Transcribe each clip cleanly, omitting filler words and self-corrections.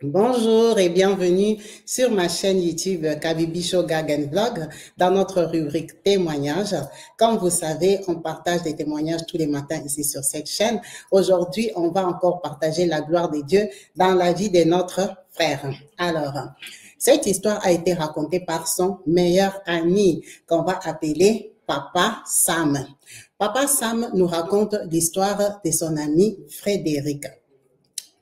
Bonjour et bienvenue sur ma chaîne YouTube Kabibi Show Gag Vlog dans notre rubrique témoignages. Comme vous savez, on partage des témoignages tous les matins ici sur cette chaîne. Aujourd'hui, on va encore partager la gloire de Dieu dans la vie de notre frère. Alors, cette histoire a été racontée par son meilleur ami qu'on va appeler Papa Sam. Papa Sam nous raconte l'histoire de son ami Frédéric.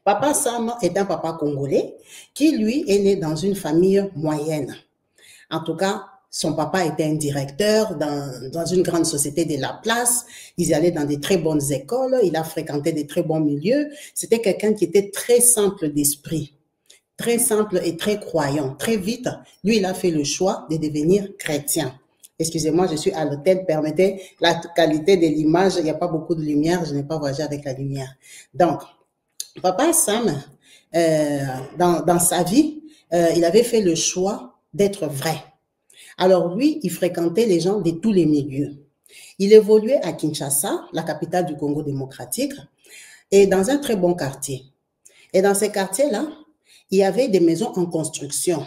Papa Sam est un papa congolais qui, lui, est né dans une famille moyenne. En tout cas, son papa était un directeur dans une grande société de la place. Ils allaient dans des très bonnes écoles. Il a fréquenté des très bons milieux. C'était quelqu'un qui était très simple d'esprit, très simple et très croyant. Très vite, lui, il a fait le choix de devenir chrétien. Excusez-moi, je suis à l'hôtel. Permettez la qualité de l'image. Il n'y a pas beaucoup de lumière. Je n'ai pas voyagé avec la lumière. Donc, Papa Sam, dans sa vie, il avait fait le choix d'être vrai. Alors lui, il fréquentait les gens de tous les milieux. Il évoluait à Kinshasa, la capitale du Congo démocratique, et dans un très bon quartier. Et dans ces quartiers-là, il y avait des maisons en construction.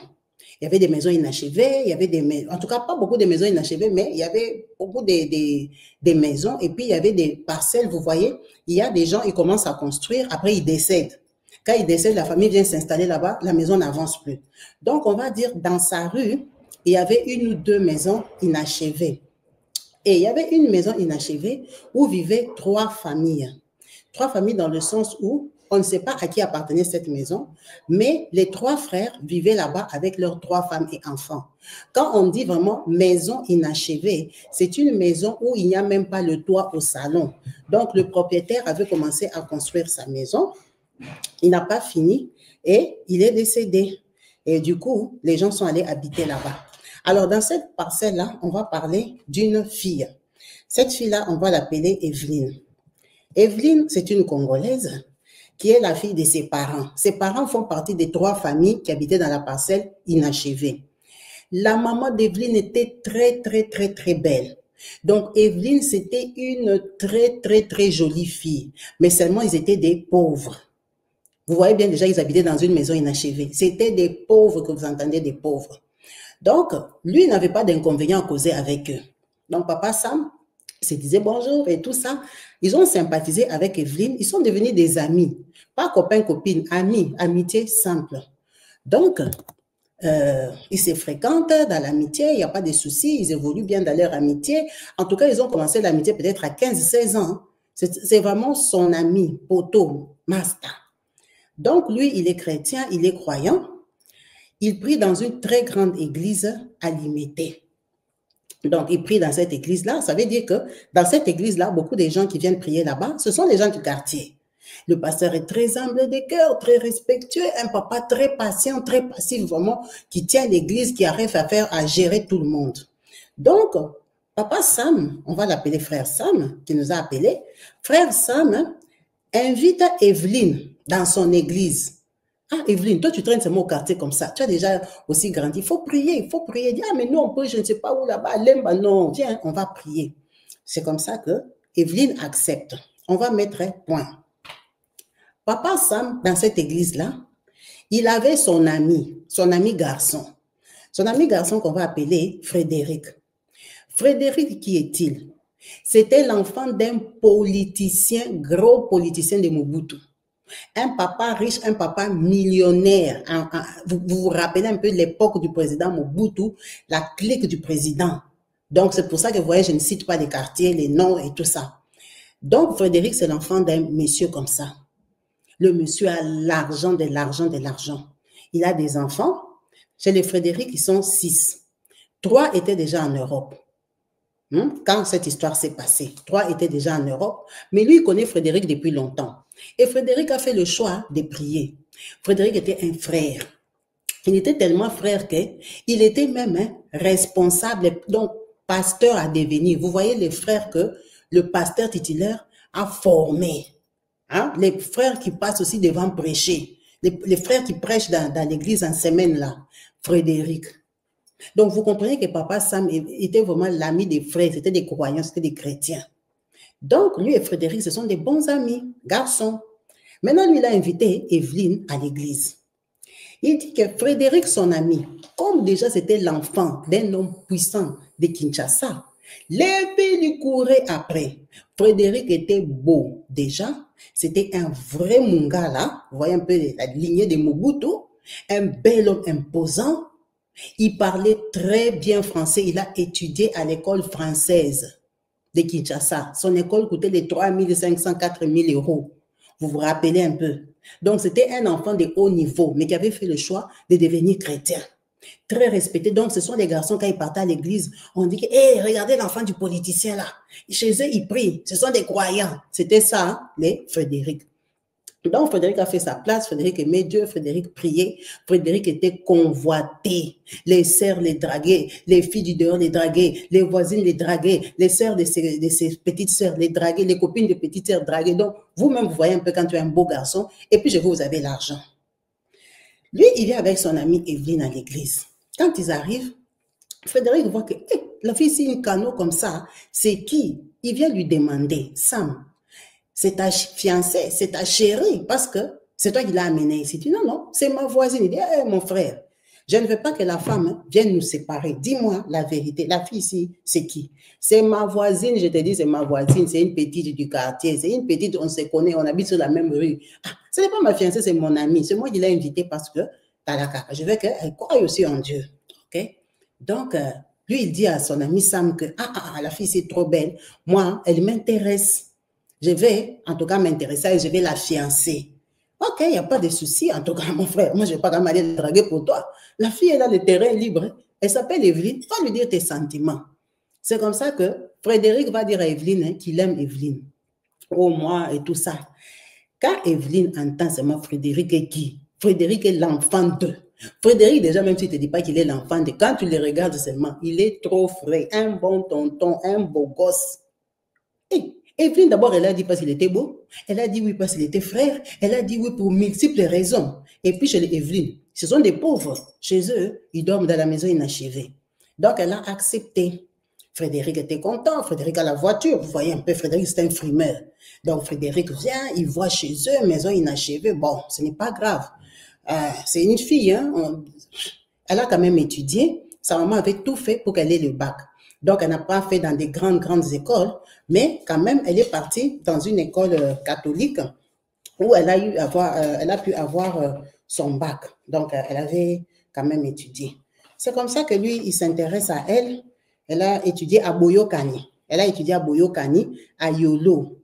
Il y avait des maisons inachevées, il y avait en tout cas pas beaucoup de maisons inachevées, mais il y avait beaucoup des maisons et puis il y avait des parcelles, vous voyez, il y a des gens, ils commencent à construire, après ils décèdent. Quand ils décèdent, la famille vient s'installer là-bas, la maison n'avance plus. Donc on va dire dans sa rue, il y avait une ou deux maisons inachevées. Et il y avait une maison inachevée où vivaient trois familles. Trois familles dans le sens où on ne sait pas à qui appartenait cette maison, mais les trois frères vivaient là-bas avec leurs trois femmes et enfants. Quand on dit vraiment maison inachevée, c'est une maison où il n'y a même pas le toit au salon. Donc, le propriétaire avait commencé à construire sa maison. Il n'a pas fini et il est décédé. Et du coup, les gens sont allés habiter là-bas. Alors, dans cette parcelle-là, on va parler d'une fille. Cette fille-là, on va l'appeler Evelyne. Evelyne, c'est une Congolaise qui est la fille de ses parents. Ses parents font partie des trois familles qui habitaient dans la parcelle inachevée. La maman d'Evelyne était très, très, très, très belle. Donc, Evelyne, c'était une très, très, très jolie fille. Mais seulement, ils étaient des pauvres. Vous voyez bien déjà, ils habitaient dans une maison inachevée. C'était des pauvres que vous entendez, des pauvres. Donc, lui n'avait pas d'inconvénient à causer avec eux. Donc, papa Sam se disait bonjour et tout ça. Ils ont sympathisé avec Evelyne. Ils sont devenus des amis. Pas copains, copines, amis, amitié simple. Donc, ils se fréquentent dans l'amitié, il n'y a pas de soucis, ils évoluent bien dans leur amitié. En tout cas, ils ont commencé l'amitié peut-être à 15-16 ans. C'est vraiment son ami, poteau, master. Donc, lui, il est chrétien, il est croyant. Il prie dans une très grande église à Limete. Donc, il prie dans cette église-là. Ça veut dire que dans cette église-là, beaucoup de gens qui viennent prier là-bas, ce sont les gens du quartier. Le pasteur est très humble de cœur, très respectueux, un papa très patient, très passif, vraiment, qui tient l'église, qui arrive à gérer tout le monde. Donc, papa Sam, on va l'appeler frère Sam, qui nous a appelés. Frère Sam invite Evelyne dans son église. Ah, Evelyne, toi, tu traînes seulement au quartier comme ça. Tu as déjà aussi grandi. Il faut prier, il faut prier. Dis, ah, mais non, on peut, je ne sais pas où là-bas. Lemba, non, viens, on va prier. C'est comme ça que Evelyne accepte. On va mettre un point. Papa Sam, dans cette église-là, il avait son ami garçon. Son ami garçon qu'on va appeler Frédéric. Frédéric, qui est-il? C'était l'enfant d'un politicien, gros politicien de Mobutu. Un papa riche, un papa millionnaire. Vous vous rappelez un peu de l'époque du président Mobutu, la clique du président. Donc, c'est pour ça que vous voyez, je ne cite pas les quartiers, les noms et tout ça. Donc, Frédéric, c'est l'enfant d'un monsieur comme ça. Le monsieur a l'argent, de l'argent, de l'argent. Il a des enfants. Chez les Frédéric, ils sont 6. 3 étaient déjà en Europe. Quand cette histoire s'est passée, 3 étaient déjà en Europe, mais lui, il connaît Frédéric depuis longtemps. Et Frédéric a fait le choix de prier. Frédéric était un frère. Il était tellement frère qu'il était même responsable, donc pasteur à devenir. Vous voyez les frères que le pasteur titulaire a formés. Hein? Les frères qui passent aussi devant prêcher. Les frères qui prêchent dans l'église en semaine là. Frédéric. Donc, vous comprenez que papa Sam était vraiment l'ami des frères. C'était des croyants, c'était des chrétiens. Donc, lui et Frédéric, ce sont des bons amis, garçons. Maintenant, lui, il a invité Evelyne à l'église. Il dit que Frédéric, son ami, comme déjà c'était l'enfant d'un homme puissant de Kinshasa, les filles lui couraient après. Frédéric était beau déjà. C'était un vrai Mungala. Vous voyez un peu la lignée de Mobutu. Un bel homme imposant. Il parlait très bien français. Il a étudié à l'école française de Kinshasa. Son école coûtait les 3 500, 4 000 euros. Vous vous rappelez un peu. Donc, c'était un enfant de haut niveau, mais qui avait fait le choix de devenir chrétien. Très respecté. Donc, ce sont des garçons, quand ils partent à l'église, on dit que, hé, regardez l'enfant du politicien là. Chez eux, ils prient. Ce sont des croyants. C'était ça, hein, les Frédéric. Donc, Frédéric a fait sa place, Frédéric aimait Dieu, Frédéric priait, Frédéric était convoité. Les sœurs les draguaient, les filles du dehors les draguaient, les voisines les draguaient, les sœurs de ses petites sœurs les draguaient, les copines de petites sœurs draguaient. Donc, vous-même, vous voyez un peu quand tu es un beau garçon, et puis je vous avez l'argent. Lui, il vient avec son amie Evelyne à l'église. Quand ils arrivent, Frédéric voit que la fille, c'est une canot comme ça, c'est qui? Il vient lui demander, Sam, c'est ta fiancée, c'est ta chérie, parce que c'est toi qui l'as amenée ici. Tu dis, non, non, c'est ma voisine. Il dit, mon frère, je ne veux pas que la femme vienne nous séparer. Dis-moi la vérité. La fille ici, c'est qui? C'est ma voisine, je te dis, c'est ma voisine. C'est une petite du quartier. C'est une petite, on se connaît, on habite sur la même rue. Ah, ce n'est pas ma fiancée, c'est mon amie. C'est moi qui l'ai invitée parce que, je veux qu'elle croie aussi en Dieu. OK? Donc, lui, il dit à son ami Sam que, la fille, c'est trop belle. Moi, elle m'intéresse. Je vais, en tout cas, m'intéresser et je vais la fiancer. Ok, il n'y a pas de souci, en tout cas, mon frère. Moi, je ne vais pas aller la draguer pour toi. La fille, elle a le terrain libre. Elle s'appelle Evelyne. Va lui dire tes sentiments. C'est comme ça que Frédéric va dire à Evelyne qu'il aime Evelyne. Oh, moi, et tout ça. Quand Evelyne entend seulement Frédéric est qui? Frédéric est l'enfant d'eux. Frédéric, déjà, même si tu ne dis pas qu'il est l'enfant de, quand tu le regardes seulement, il est trop frais, un bon tonton, un beau gosse. Evelyne, d'abord, elle a dit parce qu'il était beau. Elle a dit oui parce qu'il était frère. Elle a dit oui pour multiples raisons. Et puis, chez les Evelyne, ce sont des pauvres. Chez eux, ils dorment dans la maison inachevée. Donc, elle a accepté. Frédéric était content. Frédéric a la voiture. Vous voyez un peu, Frédéric, c'est un frimeur. Donc, Frédéric vient, il voit chez eux, maison inachevée. Bon, ce n'est pas grave. C'est une fille, hein. Elle a quand même étudié. Sa maman avait tout fait pour qu'elle ait le bac. Donc, elle n'a pas fait dans des grandes écoles, mais quand même, elle est partie dans une école catholique où elle a pu avoir son bac. Donc, elle avait quand même étudié. C'est comme ça que lui, il s'intéresse à elle. Elle a étudié à Boyokani. Elle a étudié à Boyokani, à Yolo.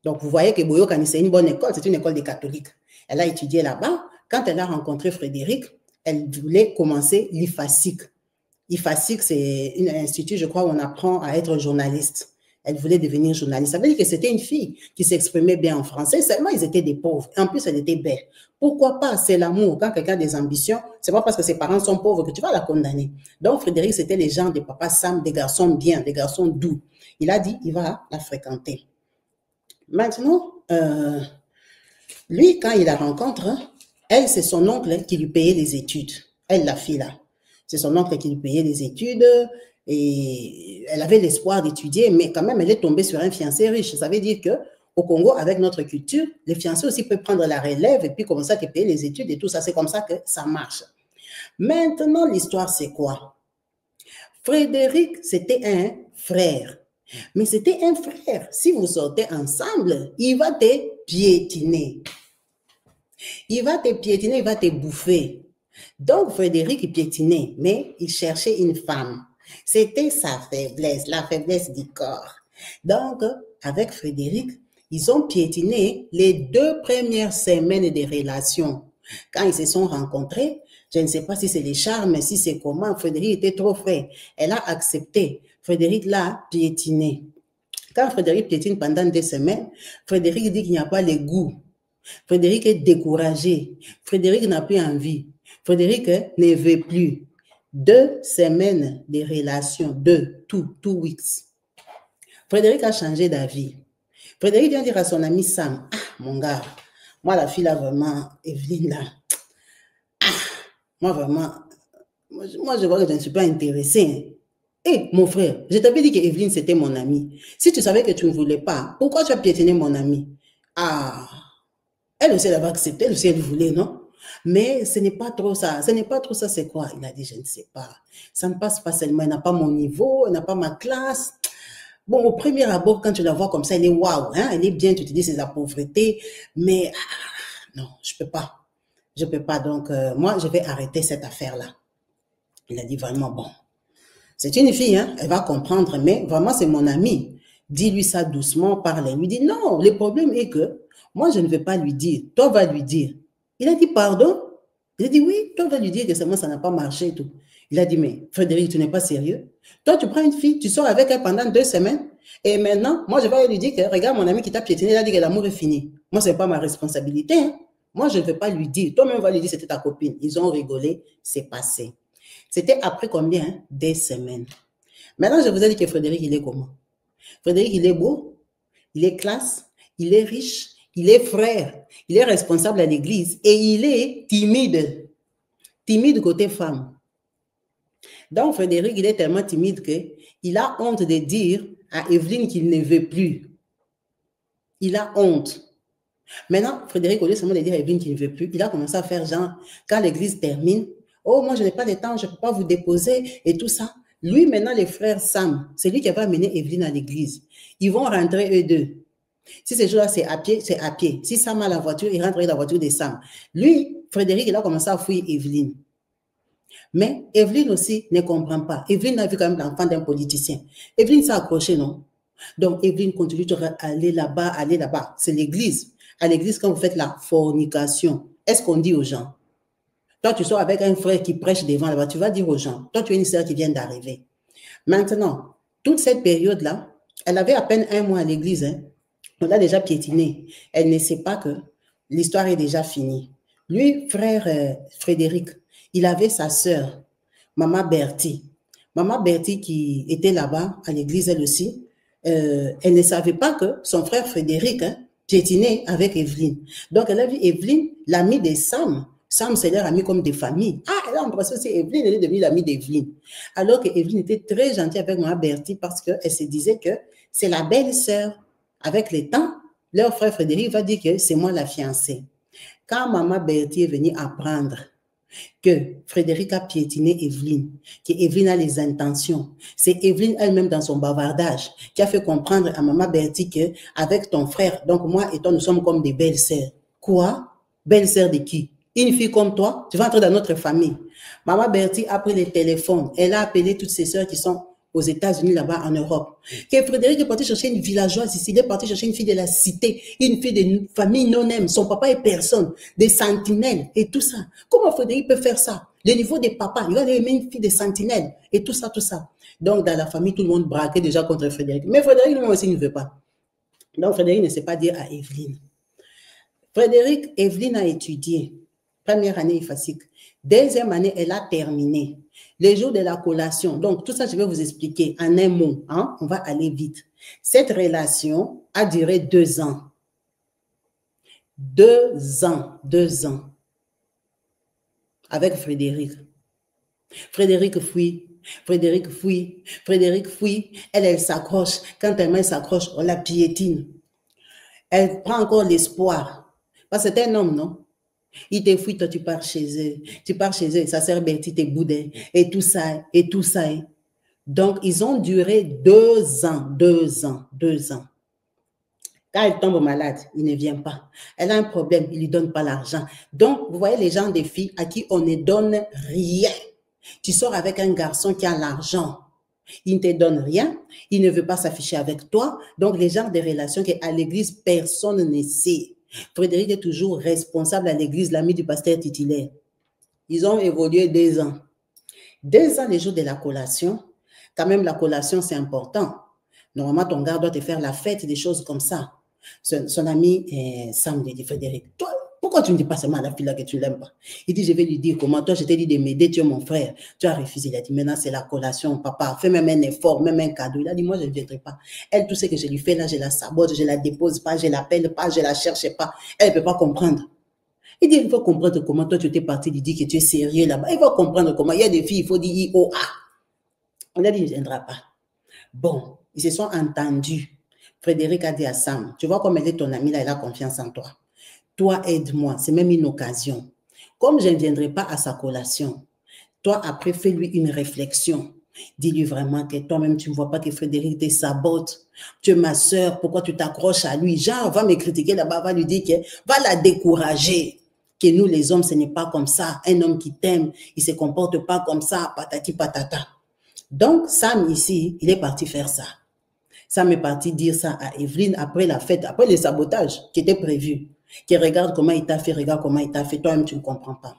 Donc, vous voyez que Boyokani, c'est une bonne école, c'est une école des catholiques. Elle a étudié là-bas. Quand elle a rencontré Frédéric, elle voulait commencer l'IFASIC. IFASIC, c'est un institut, je crois, où on apprend à être journaliste. Elle voulait devenir journaliste. Ça veut dire que c'était une fille qui s'exprimait bien en français, seulement ils étaient des pauvres. En plus, elle était belle. Pourquoi pas? C'est l'amour. Quand quelqu'un a des ambitions, c'est pas parce que ses parents sont pauvres que tu vas la condamner. Donc, Frédéric, c'était les gens de papa Sam, des garçons bien, des garçons doux. Il a dit, il va la fréquenter. Maintenant, lui, quand il la rencontre, elle, c'est son oncle qui lui payait les études. Elle, la fille là. C'est son oncle qui lui payait les études et elle avait l'espoir d'étudier, mais quand même, elle est tombée sur un fiancé riche. Ça veut dire qu'au Congo, avec notre culture, les fiancés aussi peuvent prendre la relève et puis commencer à te payer les études et tout ça. C'est comme ça que ça marche. Maintenant, l'histoire, c'est quoi? Frédéric, c'était un frère. Mais c'était un frère. Si vous sortez ensemble, il va te piétiner. Il va te piétiner, il va te bouffer. Donc, Frédéric, il piétinait, mais il cherchait une femme. C'était sa faiblesse, la faiblesse du corps. Donc, avec Frédéric, ils ont piétiné les 2 premières semaines de relation. Quand ils se sont rencontrés, je ne sais pas si c'est les charmes, si c'est comment, Frédéric était trop frais. Elle a accepté. Frédéric l'a piétiné. Quand Frédéric piétine pendant 2 semaines, Frédéric dit qu'il n'y a pas le goût. Frédéric est découragé. Frédéric n'a plus envie. Frédéric ne veut plus. 2 semaines de relation, 2 weeks. Frédéric a changé d'avis. Frédéric vient dire à son ami Sam, mon gars, moi la fille là vraiment, Evelyne là, moi vraiment, moi je vois que je ne suis pas intéressée. Mon frère, je t'avais dit que Evelyne c'était mon amie. Si tu savais que tu ne voulais pas, pourquoi tu as piétiné mon amie? Elle aussi elle avait accepté, elle aussi elle voulait, non? Mais ce n'est pas trop ça. Ce n'est pas trop ça, c'est quoi? Il a dit, je ne sais pas. Ça ne passe pas seulement. Elle n'a pas mon niveau, elle n'a pas ma classe. Bon, au premier abord, quand tu la vois comme ça, elle est waouh, hein? Elle est bien, tu te dis, c'est la pauvreté. Mais non, je peux pas. Je peux pas. Donc, moi, je vais arrêter cette affaire-là. Il a dit vraiment, bon, c'est une fille, hein? Elle va comprendre, mais vraiment, c'est mon amie. Dis-lui ça doucement, parle. Lui dit, non, le problème est que moi, je ne vais pas lui dire. Toi, va lui dire. Il a dit, pardon? Il a dit, oui, toi, va lui dire que seulement ça n'a pas marché et tout. Il a dit, mais Frédéric, tu n'es pas sérieux? Toi, tu prends une fille, tu sors avec elle pendant 2 semaines, et maintenant, moi, je vais lui dire que, regarde, mon ami qui t'a piétiné, il a dit que l'amour est fini. Moi, ce n'est pas ma responsabilité, hein? Moi, je ne vais pas lui dire. Toi-même, va lui dire, c'était ta copine. Ils ont rigolé, c'est passé. C'était après combien? Hein? Des semaines. Maintenant, je vous ai dit que Frédéric, il est comment? Frédéric, il est beau, il est classe, il est riche, il est frère, il est responsable à l'église et il est timide. Timide côté femme. Donc, Frédéric, il est tellement timide qu'il a honte de dire à Evelyne qu'il ne veut plus. Il a honte. Maintenant, Frédéric, au lieu seulement de dire à Evelyne qu'il ne veut plus, il a commencé à faire genre, quand l'église termine, oh, moi, je n'ai pas de temps, je ne peux pas vous déposer et tout ça. Lui, maintenant, les frères Sam, c'est lui qui va amener Evelyne à l'église. Ils vont rentrer eux deux. Si ce jour-là, c'est à pied, c'est à pied. Si Sam a la voiture, il rentre dans la voiture de Sam. Lui, Frédéric, il a commencé à fouiller Evelyne. Mais Evelyne aussi ne comprend pas. Evelyne a vu quand même l'enfant d'un politicien. Evelyne s'est accrochée, non? Donc, Evelyne continue de aller là-bas, aller là-bas. C'est l'église. À l'église, quand vous faites la fornication, est-ce qu'on dit aux gens? Toi, tu sors avec un frère qui prêche devant là-bas, tu vas dire aux gens. Toi, tu es une sœur qui vient d'arriver. Maintenant, toute cette période-là, elle avait à peine 1 mois à l'église, hein. On l'a déjà piétiné. Elle ne sait pas que l'histoire est déjà finie. Lui, frère Frédéric, il avait sa sœur, Maman Bertie. Maman Bertie qui était là-bas à l'église, elle aussi, elle ne savait pas que son frère Frédéric piétinait avec Evelyne. Donc, elle a vu Evelyne, l'amie de Sam. Sam, c'est leur ami comme des familles. Ah, elle a embrassé aussi Evelyne, elle est devenue l'amie d'Evelyne. Alors que Evelyne était très gentille avec Maman Bertie parce qu'elle se disait que c'est la belle-sœur. Avec le temps, leur frère Frédéric va dire que c'est moi la fiancée. Quand Maman Bertie est venue apprendre que Frédéric a piétiné Evelyne, que Evelyne a les intentions, c'est Evelyne elle-même dans son bavardage qui a fait comprendre à Maman Bertie que avec ton frère, donc moi et toi, nous sommes comme des belles-sœurs. Quoi? Belle-sœur de qui? Une fille comme toi, tu vas entrer dans notre famille. Maman Bertie a pris le téléphone, elle a appelé toutes ses sœurs qui sont aux États-Unis, là-bas, en Europe. Que Frédéric est parti chercher une villageoise ici, il est parti chercher une fille de la cité, une fille de famille non-aime, son papa est personne, des sentinelles et tout ça. Comment Frédéric peut faire ça? Le niveau des papas, il va aimer une fille de sentinelles et tout ça, tout ça. Donc, dans la famille, tout le monde braquait déjà contre Frédéric. Mais Frédéric, lui aussi, ne veut pas. Donc, Frédéric ne sait pas dire à Evelyne. Frédéric, Evelyne a étudié. Première année, IFASIC. Deuxième année, elle a terminé. Les jours de la collation. Donc, tout ça, je vais vous expliquer en un mot. Hein? On va aller vite. Cette relation a duré 2 ans. 2 ans. 2 ans. Avec Frédéric. Frédéric fuit. Frédéric fuit. Frédéric fuit. Elle s'accroche. Quand elle s'accroche, on la piétine. Elle prend encore l'espoir. Parce que c'est un homme, non? Il te fuit, toi tu pars chez eux. Tu pars chez eux, sa sœur Bertie te boudin. Et tout ça, et tout ça. Donc, ils ont duré 2 ans, 2 ans, 2 ans. Quand elle tombe malade, il ne vient pas. Elle a un problème, il ne lui donne pas l'argent. Donc, vous voyez les gens des filles à qui on ne donne rien. Tu sors avec un garçon qui a l'argent. Il ne te donne rien, il ne veut pas s'afficher avec toi. Donc, les genres de relations qu'à l'église, personne ne sait. Frédéric est toujours responsable à l'église, l'ami du pasteur titulaire. Ils ont évolué 2 ans. 2 ans, les jours de la collation. Quand même, la collation, c'est important. Normalement, ton gars doit te faire la fête, des choses comme ça. Son ami Sam lui dit, Frédéric, toi, pourquoi tu ne dis pas seulement à la fille là que tu ne l'aimes pas? Il dit, je vais lui dire comment. Toi, je t'ai dit de m'aider, tu es mon frère. Tu as refusé. Il a dit, maintenant, c'est la collation, papa. Fais même un effort, même un cadeau. Il a dit, moi, je ne viendrai pas. Elle, tout ce que je lui fais là, je la sabote, je la dépose pas, je l'appelle pas, je la cherche pas. Elle ne peut pas comprendre. Il dit, il faut comprendre comment toi, tu étais parti, il dit que tu es sérieux là-bas. Il va comprendre comment. Il y a des filles, il faut dire IOA. On a dit, il ne viendra pas. Bon, ils se sont entendus. Frédéric a dit à Sam, tu vois comme elle est ton amie là, elle a confiance en toi. Toi, aide-moi, c'est même une occasion. Comme je ne viendrai pas à sa collation, toi, après, fais-lui une réflexion. Dis-lui vraiment que toi-même, tu ne vois pas que Frédéric te sabote. Tu es ma soeur, pourquoi tu t'accroches à lui? Genre, va me critiquer là-bas, va lui dire que, va la décourager. Que nous, les hommes, ce n'est pas comme ça. Un homme qui t'aime, il ne se comporte pas comme ça, patati patata. Donc, Sam, ici, il est parti faire ça. Sam est parti dire ça à Evelyne après la fête, après le sabotage qui était prévu. Que regarde comment il t'a fait, regarde comment il t'a fait. Toi-même, tu ne comprends pas.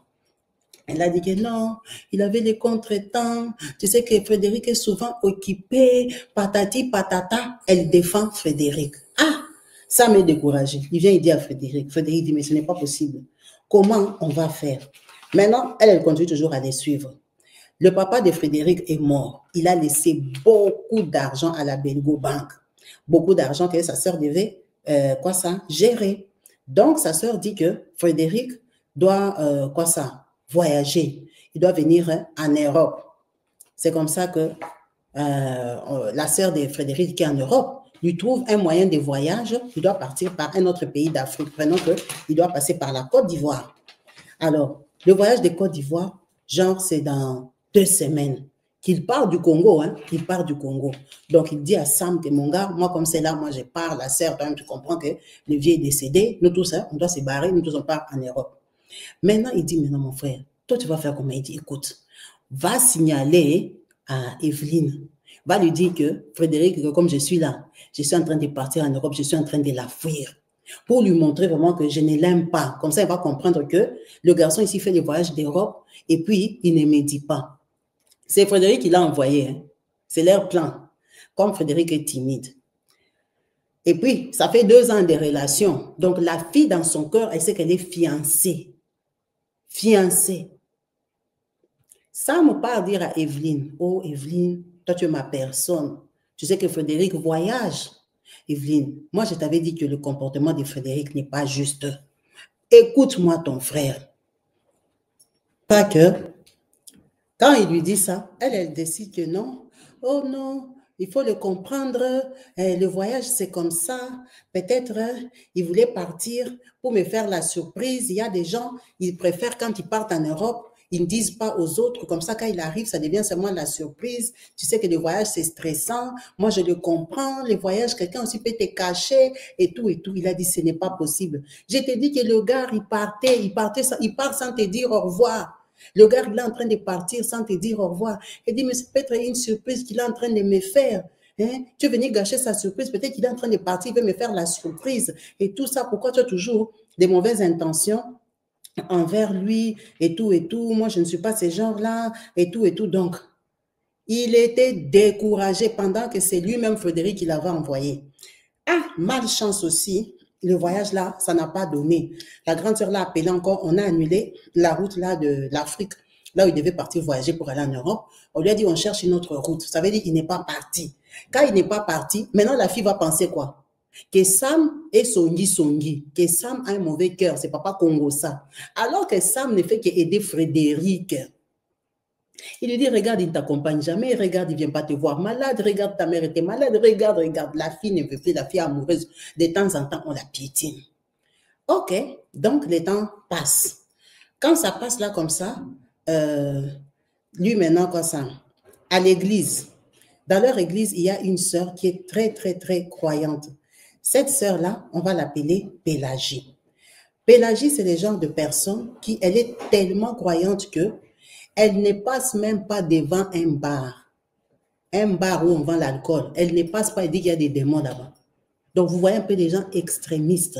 Elle a dit que non, il avait les contretemps. Tu sais que Frédéric est souvent occupé, patati patata. Elle défend Frédéric. Ah, ça m'a découragé. Il vient, il dit à Frédéric. Frédéric dit, mais ce n'est pas possible. Comment on va faire? Maintenant, elle continue toujours à les suivre. Le papa de Frédéric est mort. Il a laissé beaucoup d'argent à la Belgo Bank. Beaucoup d'argent que sa sœur devait, gérer. Donc, sa sœur dit que Frédéric doit, voyager. Il doit venir en Europe. C'est comme ça que la sœur de Frédéric qui est en Europe lui trouve un moyen de voyage. Il doit partir par un autre pays d'Afrique. Prenons qu'il doit passer par la Côte d'Ivoire. Alors, le voyage de Côte d'Ivoire, genre, c'est dans 2 semaines. Qu'il part du Congo, hein, qu'il part du Congo. Donc, il dit à Sam que mon gars, moi, comme c'est là, moi, je pars, la sœur, toi-même, tu comprends que le vieux est décédé. Nous tous, hein, on doit se barrer, nous tous, on part en Europe. Maintenant, il dit, maintenant, mon frère, toi, tu vas faire comment? Il dit, écoute, va signaler à Evelyne, va lui dire que Frédéric, comme je suis là, je suis en train de partir en Europe, je suis en train de la fuir, pour lui montrer vraiment que je ne l'aime pas. Comme ça, il va comprendre que le garçon ici fait les voyages d'Europe et puis il ne me dit pas. C'est Frédéric qui l'a envoyé, hein. C'est leur plan. Comme Frédéric est timide. Et puis, ça fait 2 ans de relation. Donc, la fille, dans son cœur, elle sait qu'elle est fiancée. Fiancée. Sam part dire à Evelyne, oh Evelyne, toi tu es ma personne. Tu sais que Frédéric voyage. Evelyne, moi je t'avais dit que le comportement de Frédéric n'est pas juste. Écoute-moi ton frère. Pas que, quand il lui dit ça, elle décide que non. Oh non, il faut le comprendre. Le voyage, c'est comme ça. Peut-être il voulait partir pour me faire la surprise. Il y a des gens, ils préfèrent quand ils partent en Europe, ils ne disent pas aux autres. Comme ça, quand il arrive, ça devient seulement la surprise. Tu sais que le voyage, c'est stressant. Moi, je le comprends. Le voyage, quelqu'un aussi peut te cacher et tout et tout. Il a dit, ce n'est pas possible. Je te dis que le gars, il part sans te dire au revoir. Le gars, il est en train de partir sans te dire au revoir. Il dit, mais c'est peut-être une surprise qu'il est en train de me faire. Hein? Tu es venu gâcher sa surprise. Peut-être qu'il est en train de partir, il veut me faire la surprise. Et tout ça, pourquoi tu as toujours des mauvaises intentions envers lui et tout et tout. Moi, je ne suis pas ce genre-là et tout et tout. Donc, il était découragé pendant que c'est lui-même, Frédéric, qui l'avait envoyé. Ah, malchance aussi. Le voyage là, ça n'a pas donné. La grande sœur l'a appelé encore, on a annulé la route là de l'Afrique, là où il devait partir voyager pour aller en Europe. On lui a dit, on cherche une autre route. Ça veut dire qu'il n'est pas parti. Quand il n'est pas parti, maintenant la fille va penser quoi? Que Sam est songi, que Sam a un mauvais cœur, c'est papa Congo ça. Alors que Sam ne fait qu'aider Frédéric. Il lui dit, regarde, il ne t'accompagne jamais, regarde, il ne vient pas te voir malade, regarde, ta mère était malade, regarde, la fille ne veut plus, la fille amoureuse, de temps en temps, on la piétine. Ok, donc le temps passe. Quand ça passe là comme ça, lui maintenant, quoi ça, à l'église, dans leur église, il y a une sœur qui est très, très, très croyante. Cette sœur-là, on va l'appeler Pélagie. Pélagie, c'est le genre de personne qui, elle est tellement croyante que elle ne passe même pas devant un bar où on vend l'alcool. Elle ne passe pas et dit qu'il y a des démons là-bas. Donc, vous voyez un peu des gens extrémistes.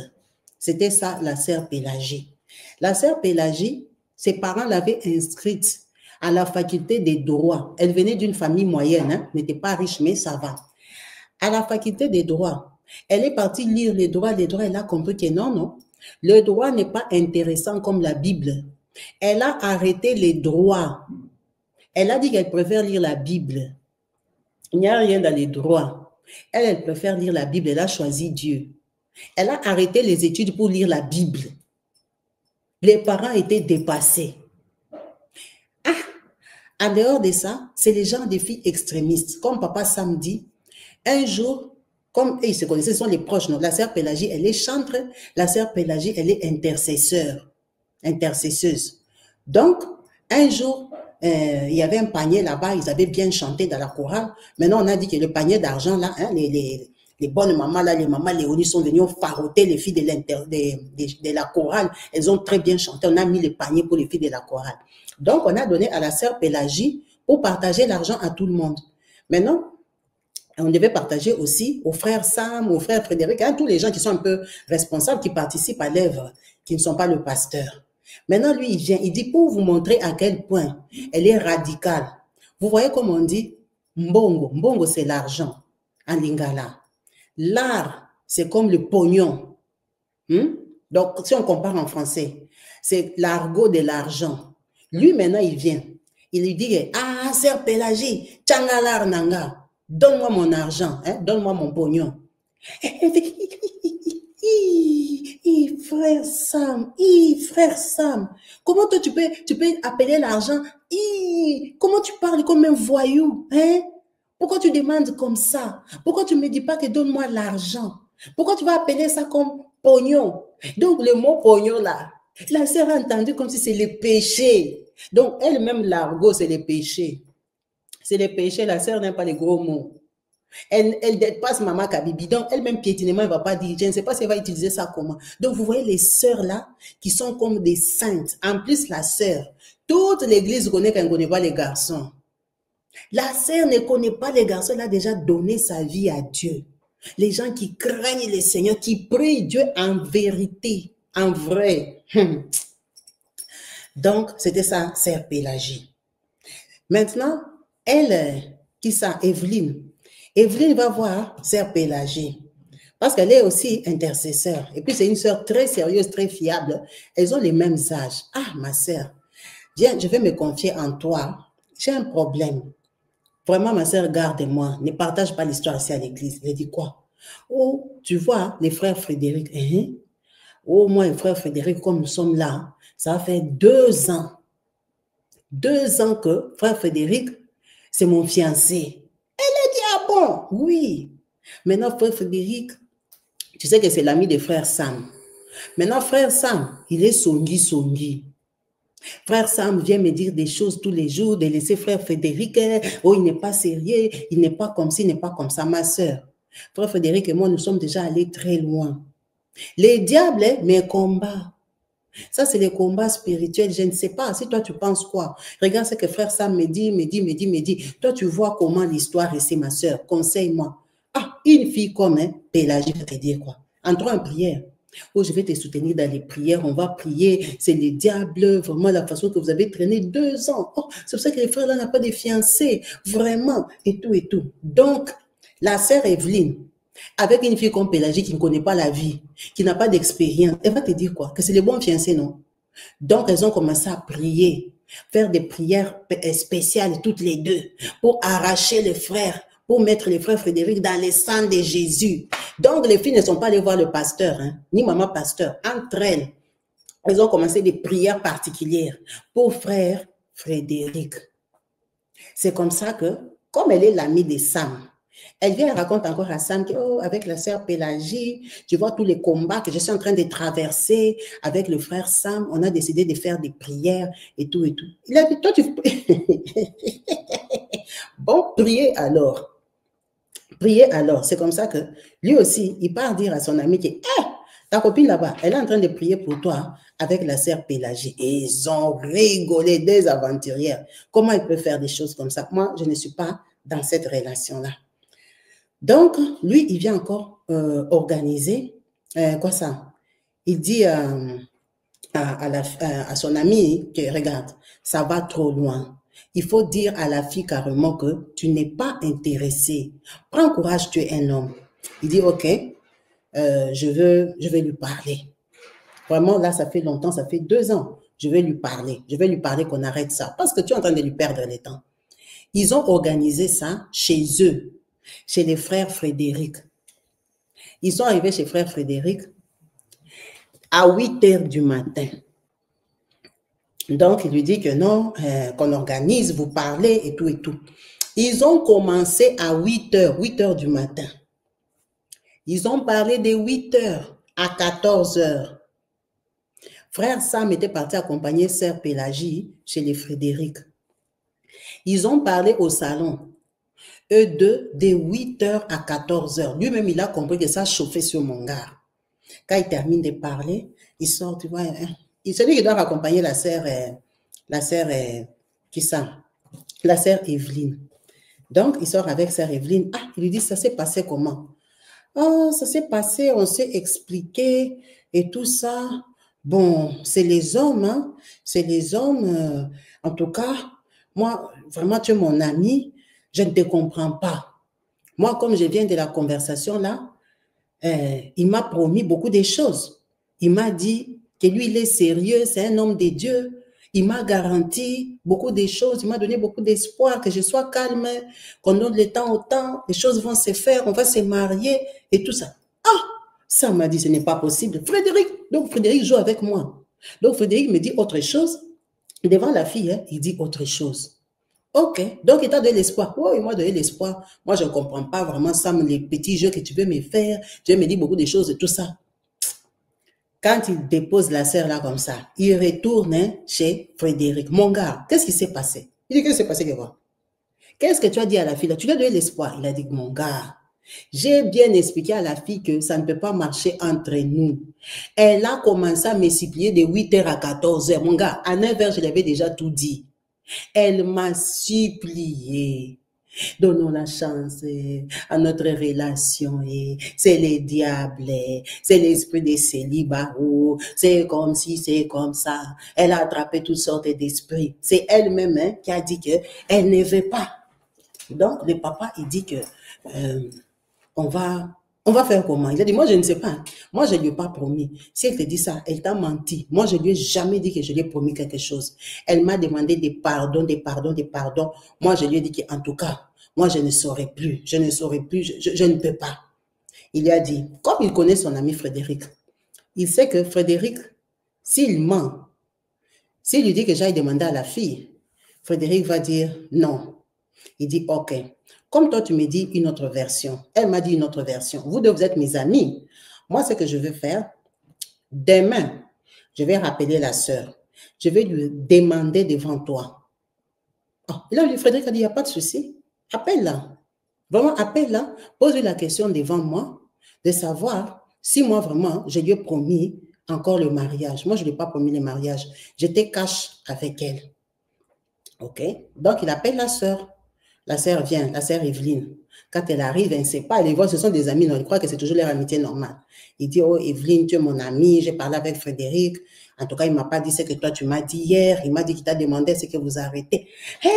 C'était ça, la sœur Pélagie. La sœur Pélagie, ses parents l'avaient inscrite à la faculté des droits. Elle venait d'une famille moyenne, hein, n'était pas riche, mais ça va. À la faculté des droits, elle est partie lire les droits, elle a compris que non, le droit n'est pas intéressant comme la Bible. Elle a arrêté les droits. Elle a dit qu'elle préfère lire la Bible. Il n'y a rien dans les droits. Elle préfère lire la Bible. Elle a choisi Dieu. Elle a arrêté les études pour lire la Bible. Les parents étaient dépassés. Ah, en dehors de ça, c'est les gens des filles extrémistes. Comme papa Sam dit, un jour, comme ils se connaissaient, ce sont les proches. Non? La sœur Pélagie, elle est chantre. La sœur Pélagie, elle est intercesseuse. Donc, un jour, il y avait un panier là-bas, ils avaient bien chanté dans la chorale. Maintenant, on a dit que le panier d'argent là, hein, les bonnes mamans là, les mamans Léonie sont venues faroter les filles de la chorale. Elles ont très bien chanté. On a mis le panier pour les filles de la chorale. Donc, on a donné à la sœur Pélagie pour partager l'argent à tout le monde. Maintenant, on devait partager aussi aux frères Sam, aux frères Frédéric, à tous les gens qui sont un peu responsables, qui participent à l'œuvre, qui ne sont pas le pasteur. Maintenant, lui, il vient, il dit, pour vous montrer à quel point elle est radicale. Vous voyez comme on dit, mbongo. Mbongo, c'est l'argent en lingala. L'art, c'est comme le pognon. Donc, si on compare en français, c'est l'argot de l'argent. Lui, maintenant, il vient. Il lui dit, ah, sœur Pélagie, tchangalar nanga. Donne-moi mon argent, hein, donne-moi mon pognon. Frère Sam, comment toi tu peux appeler l'argent? Comment tu parles comme un voyou, hein? Pourquoi tu demandes comme ça? Pourquoi tu ne me dis pas que donne-moi l'argent? Pourquoi tu vas appeler ça comme pognon? Donc le mot pognon là, la sœur a entendu comme si c'est le péché. Donc elle-même, l'argot, c'est le péché. C'est le péché, la sœur n'aime pas les gros mots. Elle dépasse Maman Kabibi. Donc, elle-même, piétinement, elle ne va pas dire, je ne sais pas si elle va utiliser ça comment. Donc, vous voyez les sœurs là, qui sont comme des saintes. En plus, la sœur, toute l'église connaît qu'elle ne connaît pas les garçons. La sœur ne connaît pas les garçons, elle a déjà donné sa vie à Dieu. Les gens qui craignent le Seigneur, qui prient Dieu en vérité, en vrai. Donc, c'était ça, sœur Pélagie. Maintenant, elle, qui ça, Evelyne. Evelyne va voir sœur Pélagie parce qu'elle est aussi intercesseur. Et puis, c'est une sœur très sérieuse, très fiable. Elles ont les mêmes âges. Ah, ma sœur, viens, je vais me confier en toi. J'ai un problème. Vraiment, ma sœur, garde-moi. Ne partage pas l'histoire ici à l'église. Elle dit quoi? Oh, tu vois, les frères Frédéric. Oh, moi et frère Frédéric, comme nous sommes là, ça fait 2 ans. 2 ans que frère Frédéric, c'est mon fiancé. Ah bon? Oui. Maintenant, frère Frédéric, tu sais que c'est l'ami de frère Sam. Maintenant, frère Sam, il est songi. Frère Sam vient me dire des choses tous les jours, de laisser frère Frédéric, oh, il n'est pas sérieux, il n'est pas comme ci, il n'est pas comme ça, ma soeur. Frère Frédéric et moi, nous sommes déjà allés très loin. Les diables, mes combats. Ça, c'est les combats spirituels. Je ne sais pas. Si toi, tu penses quoi? Regarde ce que frère Sam me dit. Toi, tu vois comment l'histoire est, c'est ma soeur. Conseille-moi. Ah, une fille comme Pélagie, je vais te dire quoi? Entrons en prière. Oh, je vais te soutenir dans les prières. On va prier. C'est les diables. Vraiment, la façon que vous avez traîné 2 ans. Oh, c'est pour ça que les frères là n'ont pas de fiancés. Vraiment. Et tout. Donc, la sœur Evelyne, avec une fille comme Pélagie qui ne connaît pas la vie, qui n'a pas d'expérience, elle va te dire quoi? Que c'est les bons fiancés, non? Donc, elles ont commencé à prier, faire des prières spéciales toutes les deux pour arracher les frères, pour mettre les frères Frédéric dans le sang de Jésus. Donc, les filles ne sont pas allées voir le pasteur, hein, ni maman pasteur. Entre elles, elles ont commencé des prières particulières pour frère Frédéric. C'est comme ça que, comme elle est l'amie de Sam, elle vient et raconte encore à Sam que, oh, avec la sœur Pélagie, tu vois tous les combats que je suis en train de traverser avec le frère Sam, on a décidé de faire des prières et tout. Il a dit, toi, tu... Bon, priez alors. C'est comme ça que lui aussi, il part dire à son ami que, ta copine là-bas, elle est en train de prier pour toi avec la sœur Pélagie. Et ils ont rigolé, des aventurières. Comment il peut faire des choses comme ça? Moi, je ne suis pas dans cette relation-là. Donc, lui, il vient encore organiser, quoi ça? Il dit à son ami que, regarde, ça va trop loin. Il faut dire à la fille carrément que tu n'es pas intéressé. Prends courage, tu es un homme. Il dit, ok, je vais lui parler. Vraiment, là, ça fait longtemps, ça fait 2 ans. Je vais lui parler qu'on arrête ça. Parce que tu es en train de lui perdre le temps. Ils ont organisé ça chez eux, chez les frères Frédéric. Ils sont arrivés chez frère Frédéric à 8h du matin. Donc, il lui dit que non, qu'on organise, vous parlez et tout. Ils ont commencé à 8h du matin. Ils ont parlé de 8h à 14h. Frère Sam était parti accompagner sœur Pélagie chez les Frédéric. Ils ont parlé au salon. Eux deux, de 8h à 14h. Lui-même, il a compris que ça chauffait sur mon gars. Quand il termine de parler, il sort, tu vois, celui qui doit accompagner la sœur, qui ça? La sœur Evelyne. Donc, il sort avec sœur Evelyne. Ah, il lui dit, ça s'est passé comment? Oh, ça s'est passé, on s'est expliqué et tout ça. Bon, c'est les hommes, hein? C'est les hommes. En tout cas, moi, vraiment, tu es mon ami, je ne te comprends pas. Moi, comme je viens de la conversation là, il m'a promis beaucoup de choses. Il m'a dit que lui, il est sérieux, c'est un homme de Dieu. Il m'a garanti beaucoup de choses, il m'a donné beaucoup d'espoir, que je sois calme, qu'on donne le temps au temps, les choses vont se faire, on va se marier et tout ça. Ah, ça m'a dit, ce n'est pas possible. Frédéric, donc Frédéric joue avec moi. Donc Frédéric me dit autre chose. Devant la fille, hein, il dit autre chose. Ok, donc il t'a donné l'espoir. Oui, il m'a donné l'espoir. Moi, je ne comprends pas vraiment ça, les petits jeux que tu veux me faire. Tu veux me dire beaucoup de choses et tout ça. Quand il dépose la sœur là comme ça, il retourne chez Frédéric. Mon gars, qu'est-ce qui s'est passé? Il dit, qu'est-ce qui s'est passé, quoi? Qu'est-ce que tu as dit à la fille là? Tu lui as donné l'espoir. Il a dit, mon gars, j'ai bien expliqué à la fille que ça ne peut pas marcher entre nous. Elle a commencé à me supplier de 8h à 14h. Mon gars, à 9h, je l'avais déjà tout dit. Elle m'a supplié. Donnons la chance à notre relation. C'est les diables, c'est l'esprit des célibats, c'est comme si, c'est comme ça. Elle a attrapé toutes sortes d'esprits. C'est elle-même qui a dit qu'elle ne veut pas. Donc, le papa, il dit que on va faire comment? Il a dit, moi, je ne sais pas. Moi, je ne lui ai pas promis. Si elle te dit ça, elle t'a menti. Moi, je ne lui ai jamais dit que je lui ai promis quelque chose. Elle m'a demandé des pardons, des pardons, des pardons. Moi, je lui ai dit qu'en tout cas, moi, je ne saurais plus. Je ne saurais plus. Je ne peux pas. Il lui a dit, comme il connaît son ami Frédéric, il sait que Frédéric, s'il ment, s'il lui dit que j'aille demander à la fille, Frédéric va dire non. Il dit, ok. Comme toi, tu me dis une autre version. Elle m'a dit une autre version. Vous deux, vous êtes mes amis. Moi, ce que je veux faire, demain, je vais rappeler la sœur. Je vais lui demander devant toi. Oh, et là, Frédéric a dit, il n'y a pas de souci. Appelle-la. Vraiment, appelle-la. Pose-lui la question devant moi de savoir si moi, vraiment, je lui ai promis encore le mariage. Moi, je ne lui ai pas promis le mariage. J'étais cash avec elle. OK? Donc, il appelle la sœur. La sœur vient, la sœur Evelyne. Quand elle arrive, elle ne sait pas, elle les voit, ce sont des amis, non, elle croit que c'est toujours leur amitié normale. Il dit, oh Evelyne, tu es mon amie, j'ai parlé avec Frédéric. En tout cas, il ne m'a pas dit ce que toi tu m'as dit hier. Il m'a dit qu'il t'a demandé ce que vous arrêtez. Hé,